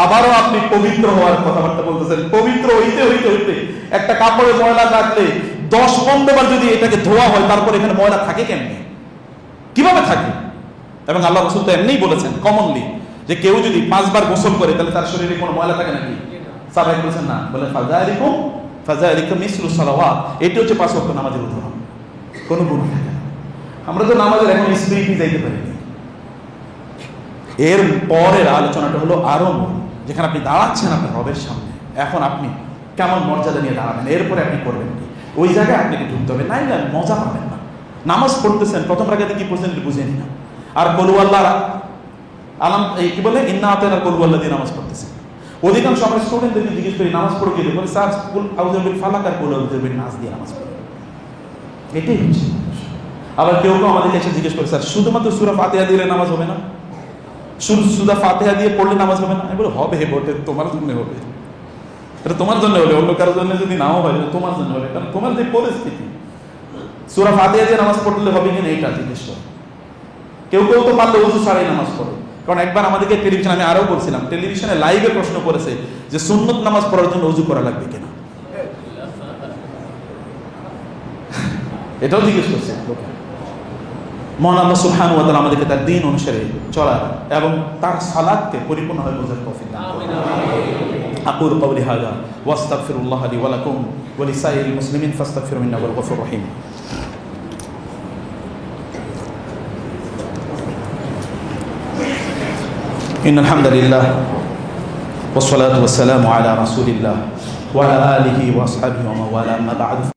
আবারও আপনি পবিত্র হওয়ার কথাবার্তা বলতেছেন। পবিত্র হইতে হইতে হইতে একটা কাপড়ে ময়লা থাকলে 10-15 বার যদি এটাকে ধোয়া হয়, তারপর এখানে ময়লা থাকে কেমনে, কিভাবে থাকে? এবং আল্লাহ রাসূল তো এমনিই বলেছেন কমনলি যে কেউ যদি 5 বার গোসল করে তাহলে তার শরীরে কোনো ময়লা থাকে নাকি? সাহাবায়ে বলেছেন না, বলে ফাযালিকা মিসলু সালাওয়াত, এটা হচ্ছে 5 ওয়াক্ত নামাজের উদাহরণ, কোনো গুনাহ থাকে না। আমরা তো নামাজের এখন স্পিরিটই যাইতে পারি না। এর পরের আলোচনাটা হলো আরো মূল, যেখানে আপনি দাঁড়াচ্ছেন আপনার রবের সামনে, এখন আপনি কেমন মর্যাদা নিয়ে দাঁড়াবেন, এরপরে আপনি করবেন কি, ওই জায়গায় আপনাকে ঢুকতে হবে, নাই না মজা পাবেন না। নামাজ পড়তেছেন, প্রথম রাকাতে কি পড়ছেন বুঝে নি না, আর কুল আল্লাহ আলাম এই কি বলে ইন্না আতাইনা কুল আল্লাহ দিয়ে নামাজ পড়তেছেন। অধিকাংশ আমরা স্টুডেন্টদেরকে জিজ্ঞেস করি নামাজ পড়ো কি, বলে স্যার কুল আউযু বিল ফালাক আর কুল আউযু বিন নাস দিয়ে নামাজ পড়ি, এটাই হচ্ছে। আবার কেউ কেউ আমাদেরকে এসে জিজ্ঞেস করে স্যার শুধুমাত্র সূরা ফাতিহা দিলে নামাজ হবে না, শুধু ফাতিহা দিয়ে পড়লে নামাজ হবে না? আমি বলি হবে, বটে তোমার জন্য হবে, এটা তোমার জন্য হলে, অন্য কারোর জন্য যদি নাও হয় তোমার জন্য হবে, কারণ তোমার যে পরিস্থিতি সূরা ফাতিহা দিয়ে নামাজ পড়লে হবে কিনা এটা জিজ্ঞেস করে। কেউ কেউ তো পারলে ওযু ছাড়াই নামাজ পড়ে, কারণ একবার আমাদেরকে টেলিভিশন, আমি আরো বলছিলাম, টেলিভিশনে লাইভে প্রশ্ন করেছে যে সুন্নত নামাজ পড়ার জন্য ওযু করা লাগবে কিনা, এটাও জিজ্ঞেস করছে। মহান আল্লাহ সুবহানাহু ওয়া তাআলা আমাদেরকে তার দ্বীন অনুসারে চলার এবং তার সালাতকে পরিপূর্ণভাবে বোঝার তৌফিক দান করুন। আকুলু কাওলি হাযা ওয়া আস্তাগফিরুল্লাহ লি ওয়া লাকুম ওয়া লিসাইরিল মুসলিমিন ফাস্তাগফিরু ইন্নাহু হুয়াল গফুরুর রহিম। ইন্নাল হামদালিল্লাহ ওয়াস সালাতু ওয়াস সালামু আলা রাসূলিল্লাহ ওয়া আলা আলিহি ওয়া আসহাবিহি ওয়া মান ওয়ালা, আম্মা বা'দ।